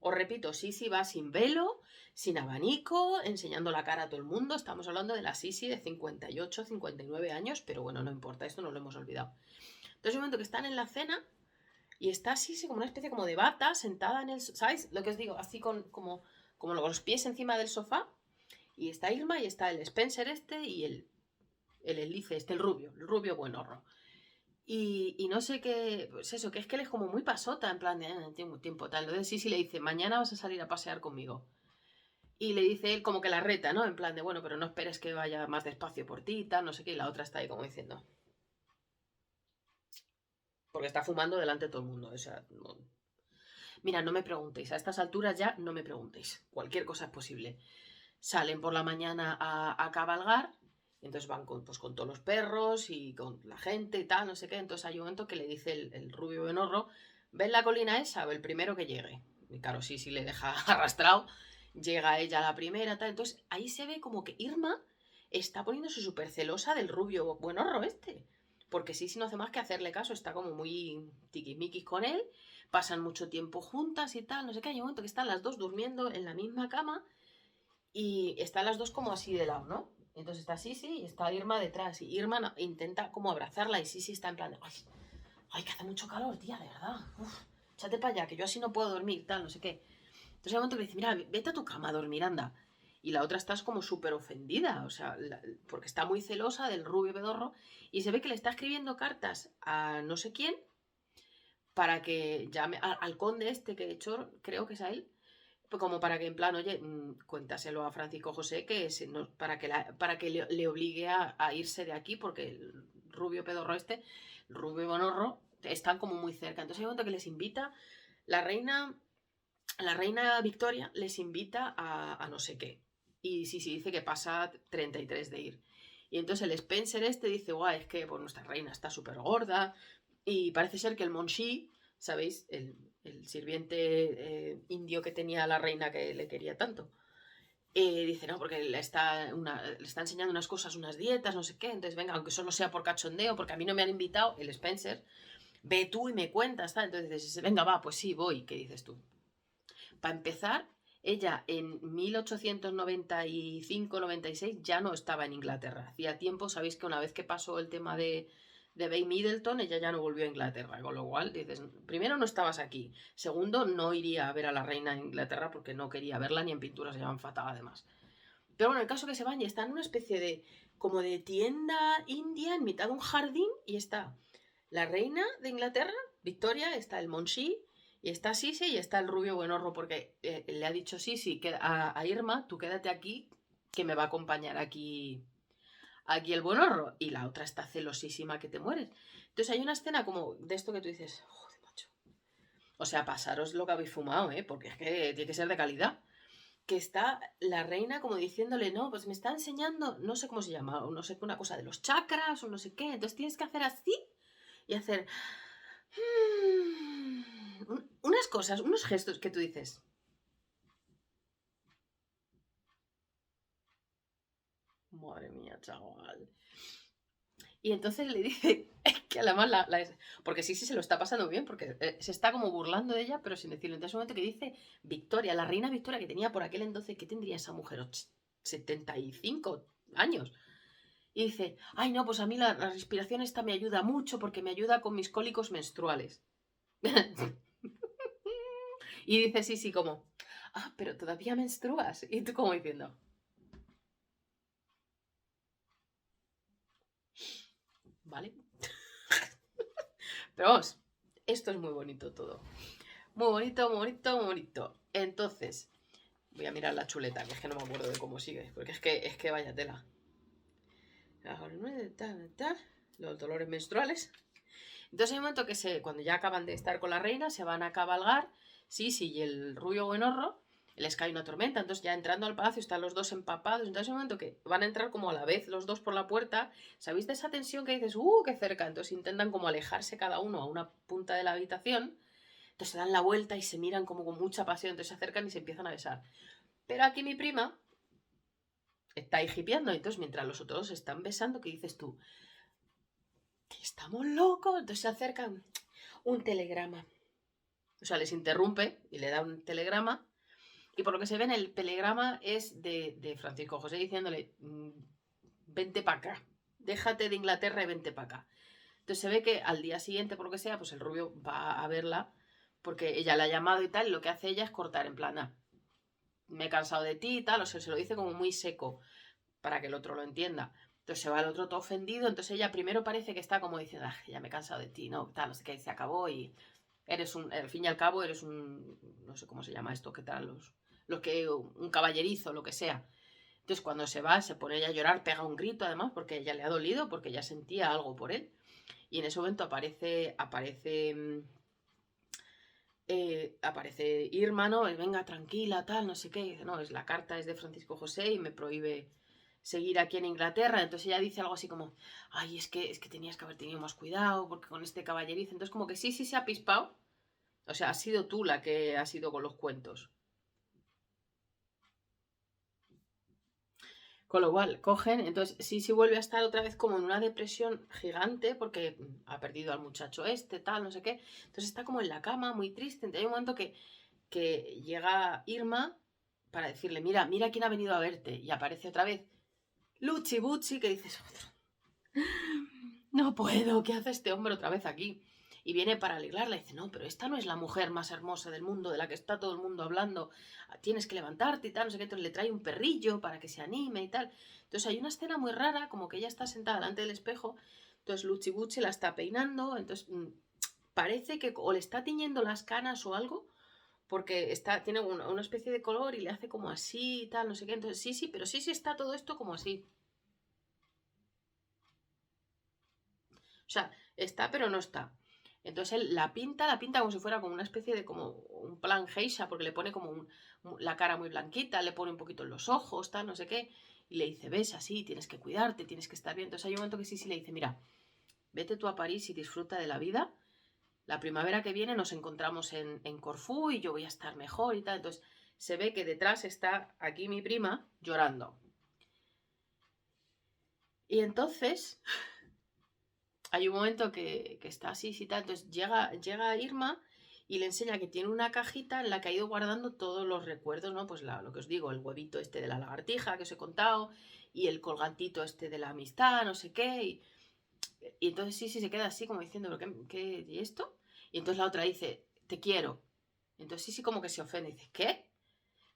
Os repito, Sisi va sin velo, sin abanico, enseñando la cara a todo el mundo. Estamos hablando de la Sisi de 58, 59 años, pero bueno, no importa, esto no lo hemos olvidado. Entonces, un momento que están en la cena y está Sisi como una especie como de bata sentada en el... ¿Sabéis? Lo que os digo, así como los pies encima del sofá Y está Irma y está el Spencer este y el Elice este, el rubio buenorro. Y no sé qué, pues eso, que es que él es como muy pasota, en plan de, tengo tiempo tal. Entonces sí le dice, mañana vas a salir a pasear conmigo. Y le dice él como que la reta, ¿no? En plan de, bueno, pero no esperes que vaya más despacio por ti, tal, no sé qué. Y la otra está ahí como diciendo. Porque está fumando delante de todo el mundo. O sea, no. Mira, no me preguntéis. A estas alturas ya no me preguntéis. Cualquier cosa es posible. Salen por la mañana a cabalgar. Entonces van pues, con todos los perros y con la gente y tal, no sé qué. Entonces hay un momento que le dice el rubio benorro, ¿ves la colina esa? O el primero que llegue. Y claro, sí le deja arrastrado. Llega ella la primera, tal. Entonces ahí se ve como que Irma está poniéndose súper celosa del rubio buenorro este. Porque sí no hace más que hacerle caso, está como muy tiquismiquis con él, pasan mucho tiempo juntas y tal, no sé qué. Hay un momento que están las dos durmiendo en la misma cama y están las dos como así de lado, ¿no? Entonces está Sisi y está Irma detrás. Y Irma intenta como abrazarla y Sisi está en plan de, ay, que hace mucho calor, tía, de verdad. Uf, échate para allá, que yo así no puedo dormir, tal, no sé qué. Entonces hay un momento que dice, mira, vete a tu cama a dormir, anda. Y la otra está como súper ofendida, o sea, porque está muy celosa del rubio pedorro y se ve que le está escribiendo cartas a no sé quién para que llame al conde este que de hecho creo que es a él, pues como para que en plan, oye, cuéntaselo a Francisco José que no, para que le obligue a irse de aquí porque el rubio pedorro este, el rubio bonorro, están como muy cerca. Entonces hay un momento que les invita, la reina, la reina Victoria les invita a no sé qué. Y sí dice que pasa 33 de ir. Y entonces el Spencer este dice, guau, es que pues, nuestra reina está súper gorda. Y parece ser que el Monshi, ¿sabéis? El sirviente indio que tenía la reina que le quería tanto. Dice, no, porque le está enseñando unas cosas, unas dietas, no sé qué. Entonces, venga, aunque eso no sea por cachondeo, porque a mí no me han invitado, el Spencer, ve tú y me cuentas, ¿tal? Entonces dices, venga, va, pues sí, voy. ¿Qué dices tú? Para empezar, ella en 1895-96 ya no estaba en Inglaterra. Hacía tiempo, sabéis que una vez que pasó el tema de Bay Middleton, ella ya no volvió a Inglaterra. Con lo cual, dices, primero no estabas aquí. Segundo, no iría a ver a la reina de Inglaterra porque no quería verla ni en pinturas, se llaman fatal además. Pero bueno, el caso que se van y está en una especie de como de tienda india en mitad de un jardín y está la reina de Inglaterra, Victoria, está el Monshi y está Sisi y está el rubio buenorro porque le ha dicho Sisi que a Irma, tú quédate aquí que me va a acompañar aquí el buenorro y la otra está celosísima que te mueres. Entonces hay una escena como de esto que tú dices, joder, macho. O sea, pasaros lo que habéis fumado, porque es que tiene que ser de calidad que está la reina como diciéndole, no, pues me está enseñando, no sé cómo se llama, o no sé, una cosa de los chakras o no sé qué, entonces tienes que hacer así y hacer unas cosas, unos gestos que tú dices, madre mía, chaval. Y entonces le dice que además porque sí se lo está pasando bien, porque se está como burlando de ella, pero sin decirlo. Entonces un momento que dice Victoria, la reina Victoria que tenía por aquel entonces, ¿qué tendría esa mujer? 75 años. Y dice, ay no, pues a mí la respiración esta me ayuda mucho porque me ayuda con mis cólicos menstruales. Y dice, sí, como, pero todavía menstruas. Y tú como diciendo, ¿vale? Pero vamos, esto es muy bonito todo. Muy bonito, muy bonito, muy bonito. Entonces, voy a mirar la chuleta, que es que no me acuerdo de cómo sigue, porque es que vaya tela. Los dolores menstruales. Entonces hay un momento que cuando ya acaban de estar con la reina, se van a cabalgar, sí, y el rubio buenorro, les cae una tormenta, entonces ya entrando al palacio están los dos empapados, entonces hay un momento que van a entrar como a la vez los dos por la puerta, ¿sabéis de esa tensión que dices, qué cerca? Entonces intentan como alejarse cada uno a una punta de la habitación, entonces se dan la vuelta y se miran como con mucha pasión, entonces se acercan y se empiezan a besar. Pero aquí mi prima está ahí hipeando, entonces mientras los otros están besando, ¿qué dices tú? Que estamos locos, entonces se acercan un telegrama. O sea, les interrumpe y le da un telegrama. Y por lo que se ve en el telegrama es de Francisco José diciéndole, vente para acá, déjate de Inglaterra y vente para acá. Entonces se ve que al día siguiente, por lo que sea, pues el rubio va a verla porque ella la ha llamado y tal, y lo que hace ella es cortar en plan, me he cansado de ti y tal, o sea, se lo dice como muy seco para que el otro lo entienda. Entonces se va el otro todo ofendido, entonces ella primero parece que está como diciendo, ya me he cansado de ti, no, tal, no sé qué, se acabó y eres al fin y al cabo eres un, no sé cómo se llama esto, qué tal, un caballerizo, lo que sea. Entonces cuando se va, se pone ella a llorar, pega un grito además, porque ella le ha dolido, porque ella sentía algo por él. Y en ese momento aparece Irma, ¿no? Venga, tranquila, tal, no sé qué. Y dice, no, la carta es de Francisco José y me prohíbe seguir aquí en Inglaterra. Entonces ella dice algo así como, ay, es que tenías que haber tenido más cuidado, porque con este caballerizo. Entonces como que sí se ha pispado. O sea, has sido tú la que has ido con los cuentos. Con lo cual, cogen, entonces sí vuelve a estar otra vez como en una depresión gigante porque ha perdido al muchacho este, tal, no sé qué. Entonces está como en la cama, muy triste. Entonces hay un momento que llega Irma para decirle, mira quién ha venido a verte. Y aparece otra vez Luchi Bucci, que dices, no puedo, ¿qué hace este hombre otra vez aquí? Y viene para alegrarla y dice, no, pero esta no es la mujer más hermosa del mundo, de la que está todo el mundo hablando, tienes que levantarte y tal, no sé qué, entonces le trae un perrillo para que se anime y tal. Entonces hay una escena muy rara, como que ella está sentada delante del espejo, entonces Luchi Bucci la está peinando, entonces parece que o le está tiñendo las canas o algo, porque tiene una especie de color y le hace como así y tal, no sé qué, entonces sí, pero sí está todo esto como así. O sea, está pero no está. Entonces él la pinta como si fuera como una especie de como un plan geisha, porque le pone como la cara muy blanquita, le pone un poquito en los ojos, tal, no sé qué, y le dice, ves, así, tienes que cuidarte, tienes que estar bien. Entonces hay un momento que sí le dice, mira, vete tú a París y disfruta de la vida. La primavera que viene nos encontramos en Corfú y yo voy a estar mejor y tal. Entonces se ve que detrás está aquí mi prima llorando. Y entonces hay un momento que está así, y tal, entonces llega Irma y le enseña que tiene una cajita en la que ha ido guardando todos los recuerdos, ¿no? Pues lo que os digo, el huevito este de la lagartija que os he contado y el colgantito este de la amistad, no sé qué. Y entonces sí se queda así como diciendo, ¿pero qué, y esto? Y entonces la otra dice, te quiero. Entonces sí como que se ofende, dice, ¿qué?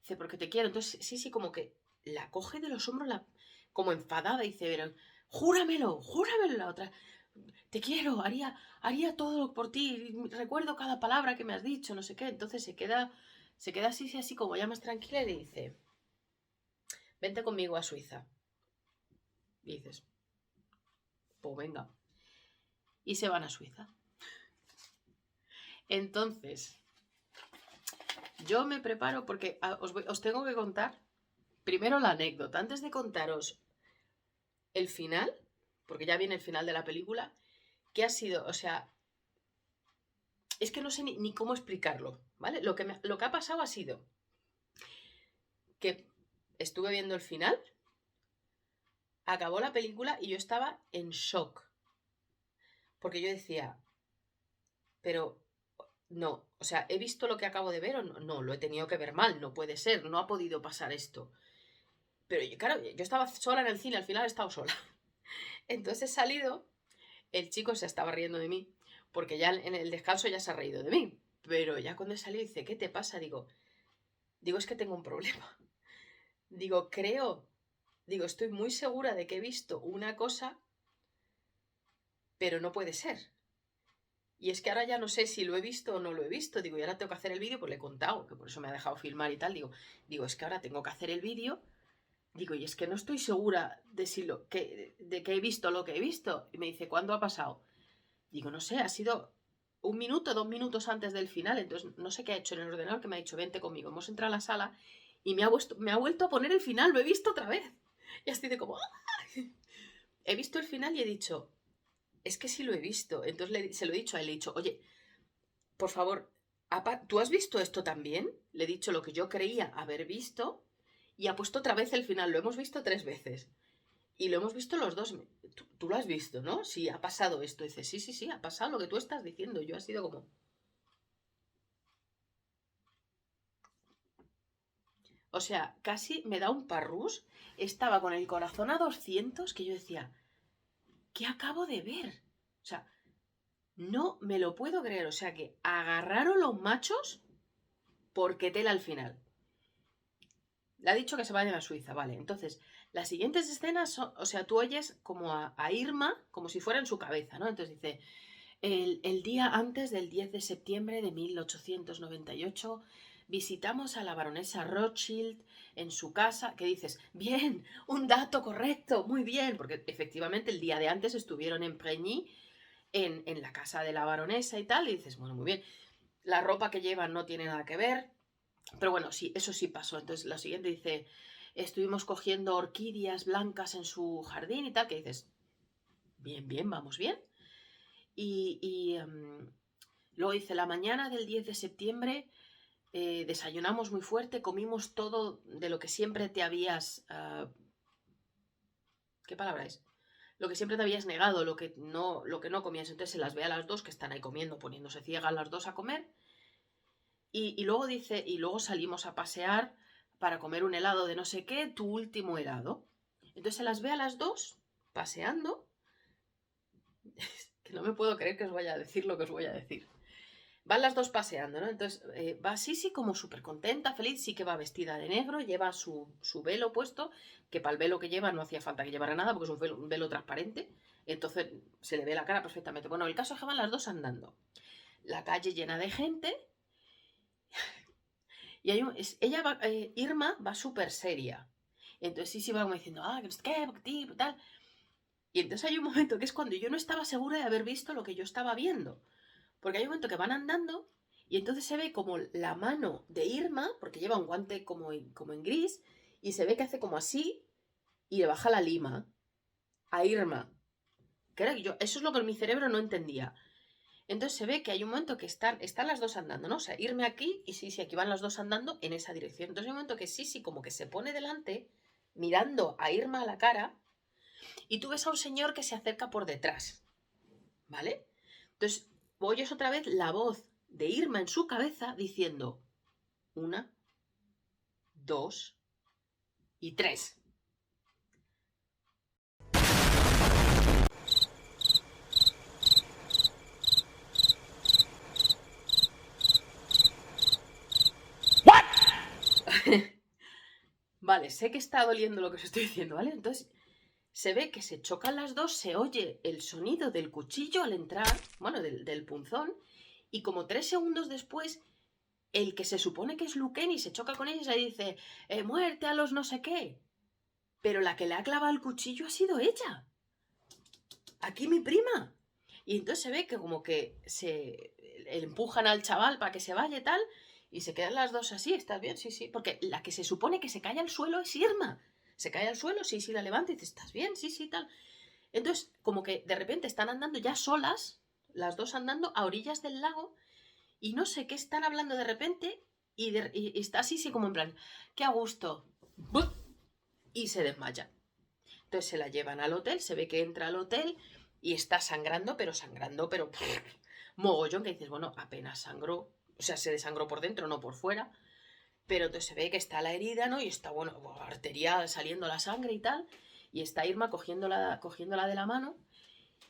Dice, porque te quiero. Entonces sí como que la coge de los hombros como enfadada y dice, pero júramelo la otra. Te quiero, haría todo por ti, recuerdo cada palabra que me has dicho, no sé qué. Entonces se queda así como ya más tranquila y le dice, vente conmigo a Suiza. Y dices, pues venga. Y se van a Suiza. Entonces, yo me preparo porque os tengo que contar primero la anécdota. Antes de contaros el final, porque ya viene el final de la película, que ha sido, o sea, es que no sé ni cómo explicarlo, ¿vale? Lo que ha pasado ha sido que estuve viendo el final, acabó la película y yo estaba en shock. Porque yo decía, pero no, o sea, ¿he visto lo que acabo de ver o no? No, lo he tenido que ver mal, no puede ser, no ha podido pasar esto. Pero claro, yo estaba sola en el cine, al final he estado sola. Entonces he salido, el chico se estaba riendo de mí, porque ya en el descanso ya se ha reído de mí. Pero ya cuando he salido dice, ¿qué te pasa? Digo, es que tengo un problema. Digo, estoy muy segura de que he visto una cosa, pero no puede ser. Y es que ahora ya no sé si lo he visto o no lo he visto. Digo, y ahora tengo que hacer el vídeo, pues le he contado, que por eso me ha dejado filmar y tal. Digo, es que ahora tengo que hacer el vídeo. Digo, y es que no estoy segura de que he visto lo que he visto. Y me dice, ¿cuándo ha pasado? Digo, no sé, ha sido 1 minuto, 2 minutos antes del final. Entonces, no sé qué ha hecho en el ordenador, que me ha dicho, vente conmigo. Hemos entrado a la sala y me ha vuelto a poner el final. Lo he visto otra vez. Y así de como, ¡ah! He visto el final y he dicho, es que sí lo he visto. Entonces se lo he dicho a él, le he dicho, oye, por favor, ¿tú has visto esto también? Le he dicho lo que yo creía haber visto y ha puesto otra vez el final. Lo hemos visto 3 veces. Y lo hemos visto los dos. Tú lo has visto, ¿no? Sí, ha pasado esto. Dice, sí, ha pasado lo que tú estás diciendo. Yo ha sido como... O sea, casi me da un parrús. Estaba con el corazón a 200 que yo decía, ¿qué acabo de ver? O sea, no me lo puedo creer. O sea, que agarraron los machos porque tela al final. Le ha dicho que se vayan a Suiza, vale. Entonces, las siguientes escenas son, o sea, tú oyes como a Irma, como si fuera en su cabeza, ¿no? Entonces dice, el día antes del 10 de septiembre de 1898 visitamos a la baronesa Rothschild en su casa, que dices, bien, un dato correcto, muy bien, porque efectivamente el día de antes estuvieron en Pregny, en la casa de la baronesa y tal, y dices, bueno, muy bien, la ropa que llevan no tiene nada que ver, pero bueno, sí, eso sí pasó. Entonces, lo siguiente dice, estuvimos cogiendo orquídeas blancas en su jardín y tal, que dices, bien, bien, vamos bien. Y luego dice, la mañana del 10 de septiembre desayunamos muy fuerte, comimos todo de lo que siempre te habías... ¿qué palabra es? Lo que siempre te habías negado, lo que no comías. Entonces se las ve a las dos que están ahí comiendo, poniéndose ciegas las dos a comer. Y luego dice, y luego salimos a pasear para comer un helado de no sé qué, tu último helado. Entonces se las ve a las dos paseando, que no me puedo creer que os vaya a decir lo que os voy a decir. Van las dos paseando, ¿no? Entonces va Sisi como súper contenta, feliz, sí que va vestida de negro, lleva su velo puesto, que para el velo que lleva no hacía falta que llevara nada, porque es un velo transparente, entonces se le ve la cara perfectamente. Bueno, el caso es que van las dos andando. La calle llena de gente, y ella va, Irma va súper seria. Entonces Sisi va como diciendo, que no sé qué, tipo, tal. Y entonces hay un momento que es cuando yo no estaba segura de haber visto lo que yo estaba viendo. Porque hay un momento que van andando y entonces se ve como la mano de Irma, porque lleva un guante como en gris, y se ve que hace como así y le baja la lima a Irma. Que era yo, eso es lo que mi cerebro no entendía. Entonces se ve que hay un momento que están las dos andando, ¿no? O sea, Irma aquí y sí, aquí van las dos andando en esa dirección. Entonces hay un momento que sí, como que se pone delante, mirando a Irma a la cara, y tú ves a un señor que se acerca por detrás, ¿vale? Entonces oyes otra vez la voz de Irma en su cabeza diciendo 1, 2 y 3. Vale, sé que está doliendo lo que os estoy diciendo, ¿vale? Entonces se ve que se chocan las dos, se oye el sonido del cuchillo al entrar, bueno, del punzón, y como 3 segundos después, el que se supone que es Luqueni se choca con ella y dice, muerte a los no sé qué. Pero la que le ha clavado el cuchillo ha sido ella. Aquí mi prima. Y entonces se ve que como que se le empujan al chaval para que se vaya y tal, y se quedan las dos así, ¿estás bien? Sí, sí, porque la que se supone que se cae al suelo es Irma. Se cae al suelo, sí, sí, la levanta y dice, ¿estás bien? Sí, sí, tal. Entonces, como que de repente están andando ya solas, las dos andando a orillas del lago, y no sé qué están hablando de repente, y está así, sí, como en plan, qué a gusto. ¡Buf! Y se desmaya. Entonces se la llevan al hotel, se ve que entra al hotel y está sangrando, pero mogollón, que dices, bueno, apenas sangró, o sea, se desangró por dentro, no por fuera, pero entonces se ve que está la herida, ¿no? Y está, bueno, arterial, saliendo la sangre y tal, y está Irma cogiéndola de la mano,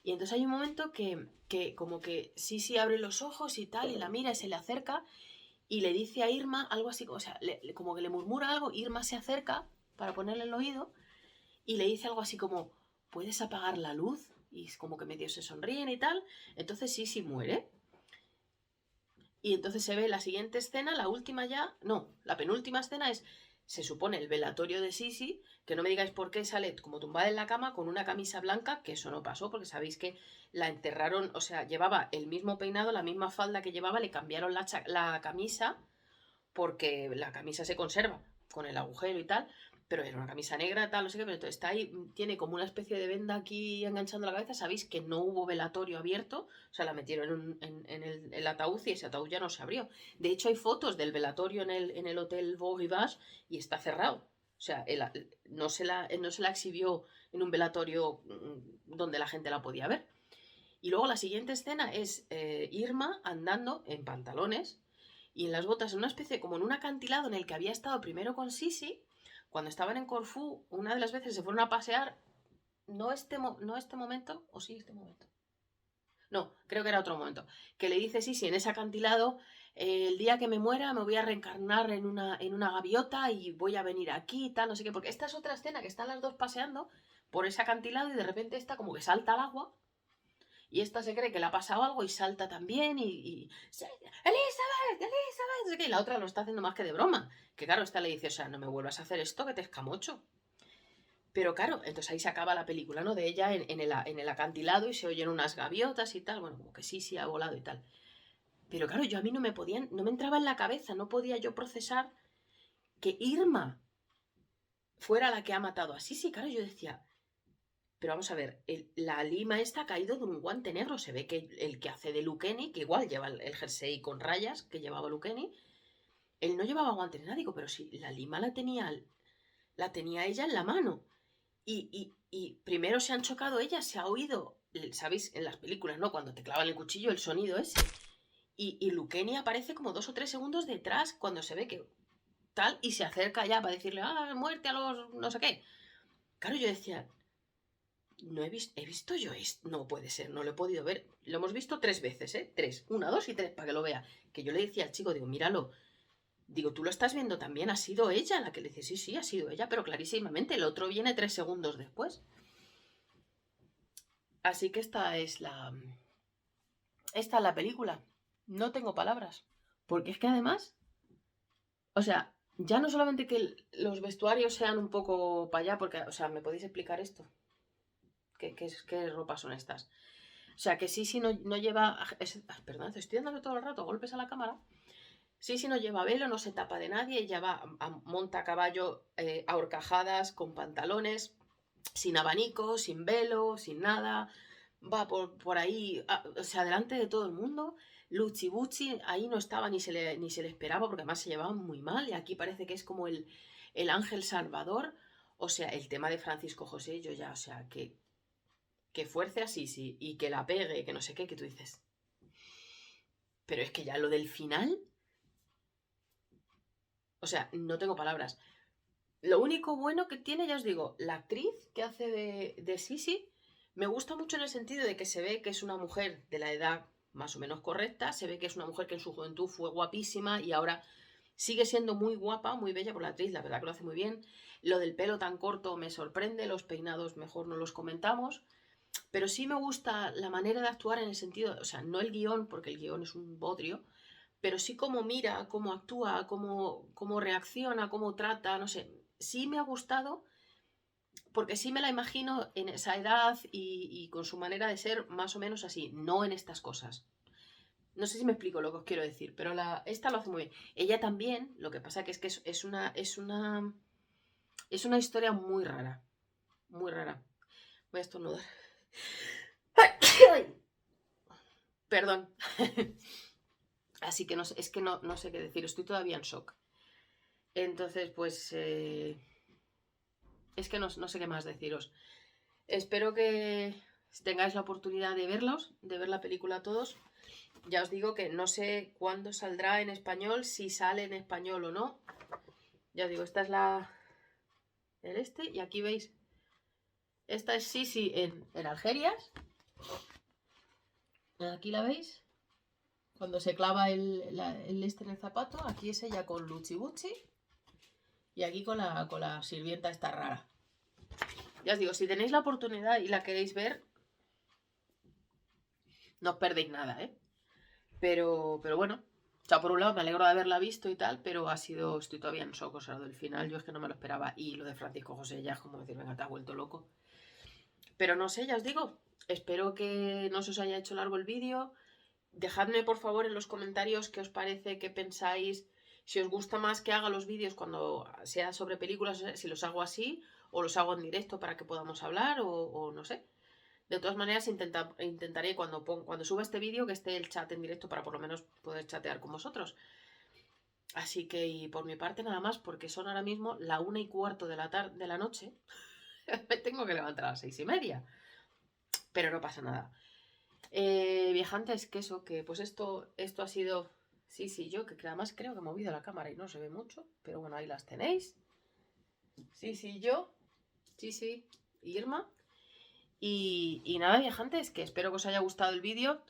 y entonces hay un momento que como que sí abre los ojos y tal, y la mira y se le acerca, y le dice a Irma algo así, o sea, como que le murmura algo, Irma se acerca para ponerle el oído, y le dice algo así como, ¿puedes apagar la luz? Y es como que medio se sonríen y tal. Entonces sí muere. Y entonces se ve la siguiente escena, la última ya, no, la penúltima escena es, se supone, el velatorio de Sisi, que no me digáis por qué sale como tumbada en la cama con una camisa blanca, que eso no pasó, porque sabéis que la enterraron, o sea, llevaba el mismo peinado, la misma falda que llevaba, le cambiaron la camisa, porque la camisa se conserva con el agujero y tal, pero era una camisa negra, tal, no sé qué, pero está ahí, tiene como una especie de venda aquí enganchando la cabeza, sabéis que no hubo velatorio abierto, o sea, la metieron en el ataúd y ese ataúd ya no se abrió. De hecho, hay fotos del velatorio en el hotel Beau Rivage y está cerrado. O sea, no se la exhibió en un velatorio donde la gente la podía ver. Y luego la siguiente escena es Irma andando en pantalones y en las botas, en una especie, como en un acantilado en el que había estado primero con Sisi, cuando estaban en Corfú, una de las veces se fueron a pasear, no este momento, o sí este momento. No, creo que era otro momento. Que le dice, sí, sí, en ese acantilado, el día que me muera me voy a reencarnar en una gaviota y voy a venir aquí y tal, no sé qué. Porque esta es otra escena que están las dos paseando por ese acantilado y de repente esta como que salta al agua y esta se cree que le ha pasado algo y salta también sí, Elizabeth, Elizabeth, no sé qué, y la otra no está haciendo más que de broma. Que claro, esta le dice, o sea, no me vuelvas a hacer esto que te escamocho. Pero claro, entonces ahí se acaba la película, ¿no? De ella en el acantilado y se oyen unas gaviotas y tal. Bueno, como que sí, sí ha volado y tal. Pero claro, yo a mí no me entraba en la cabeza, no podía yo procesar que Irma fuera la que ha matado a Sisi. Claro, yo decía, pero vamos a ver, la lima esta ha caído de un guante negro. Se ve que el que hace de Lucchini, que igual lleva el jersey con rayas que llevaba Lucchini, él no llevaba guantes nada. Digo, pero si la lima la tenía ella en la mano. Y primero se han chocado ellas, se ha oído, ¿sabéis? En las películas, ¿no? Cuando te clavan el cuchillo, el sonido ese. Y Lucchini aparece como 2 o 3 segundos detrás cuando se ve que tal y se acerca ya para decirle, muerte a los no sé qué. Claro, yo decía, no he visto yo esto, no puede ser, no lo he podido ver. Lo hemos visto 3 veces, ¿eh? 3, 1, 2 y 3 para que lo vea. Que yo le decía al chico, digo, míralo, digo, tú lo estás viendo también, ha sido ella la que le dice, sí, sí, ha sido ella, pero clarísimamente, el otro viene 3 segundos después. Así que esta es la película. No tengo palabras. Porque es que además, o sea, ya no solamente que los vestuarios sean un poco para allá, porque, o sea, ¿me podéis explicar esto? ¿Qué ropas son estas? O sea, que sí, sí, no lleva... perdón, estoy dándole todo el rato golpes a la cámara. Sí, sí, no lleva velo, no se tapa de nadie, ella va monta a caballo a horcajadas, con pantalones, sin abanico, sin velo, sin nada, va por ahí, o sea, delante de todo el mundo. Luchi Bucci ahí no estaba ni se le esperaba, porque además se llevaban muy mal, y aquí parece que es como el ángel salvador. O sea, el tema de Francisco José, yo ya, o sea, que fuerce así, sí, y que la pegue, que no sé qué, que tú dices. Pero es que ya lo del final, o sea, no tengo palabras. Lo único bueno que tiene, ya os digo, la actriz que hace de Sisi, me gusta mucho en el sentido de que se ve que es una mujer de la edad más o menos correcta, se ve que es una mujer que en su juventud fue guapísima y ahora sigue siendo muy guapa, muy bella por la actriz, la verdad que lo hace muy bien. Lo del pelo tan corto me sorprende, los peinados mejor no los comentamos, pero sí me gusta la manera de actuar en el sentido, o sea, no el guión, porque el guión es un bodrio, pero sí cómo mira, cómo actúa, cómo reacciona, cómo trata, no sé, sí me ha gustado porque sí me la imagino en esa edad y con su manera de ser más o menos así, no en estas cosas. No sé si me explico lo que os quiero decir, pero esta lo hace muy bien. Ella también, lo que pasa que es una historia muy rara, muy rara. Voy a estornudar. Perdón. Así que no sé, es que no sé qué decir, estoy todavía en shock. Entonces, pues, es que no sé qué más deciros. Espero que tengáis la oportunidad de ver la película todos. Ya os digo que no sé cuándo saldrá en español, si sale en español o no. Ya os digo, esta es y aquí veis, esta es Sisi en Algerias. Aquí la veis, cuando se clava el en el zapato, aquí es ella con Luchi Bucci y aquí con la sirvienta esta rara. Ya os digo, si tenéis la oportunidad y la queréis ver, no os perdéis nada, ¿eh? Pero bueno, o sea, por un lado me alegro de haberla visto y tal, pero estoy todavía en shock, o sea, lo del final yo es que no me lo esperaba. Y lo de Francisco José ya es como decir, venga, te has vuelto loco. Pero no sé, ya os digo, espero que no se os haya hecho largo el vídeo. Dejadme por favor en los comentarios qué os parece, qué pensáis, si os gusta más que haga los vídeos cuando sea sobre películas, si los hago así o los hago en directo para que podamos hablar o no sé. De todas maneras, intentaré cuando suba este vídeo que esté el chat en directo para por lo menos poder chatear con vosotros. Así que, y por mi parte nada más, porque son ahora mismo la 1:15 de la noche. Me tengo que levantar a las 6:30. Pero no pasa nada. Viajantes, que eso, que pues esto ha sido... Sí, sí, yo que además creo que he movido la cámara y no se ve mucho. Pero bueno, ahí las tenéis. Sí, sí, yo. Sí, sí. Irma. Y nada, viajantes, que espero que os haya gustado el vídeo.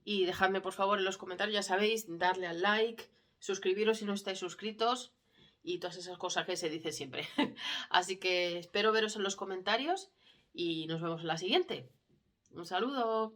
Y dejadme por favor en los comentarios, ya sabéis, darle al like, suscribiros si no estáis suscritos y todas esas cosas que se dice siempre. Así que espero veros en los comentarios y nos vemos en la siguiente. Un saludo.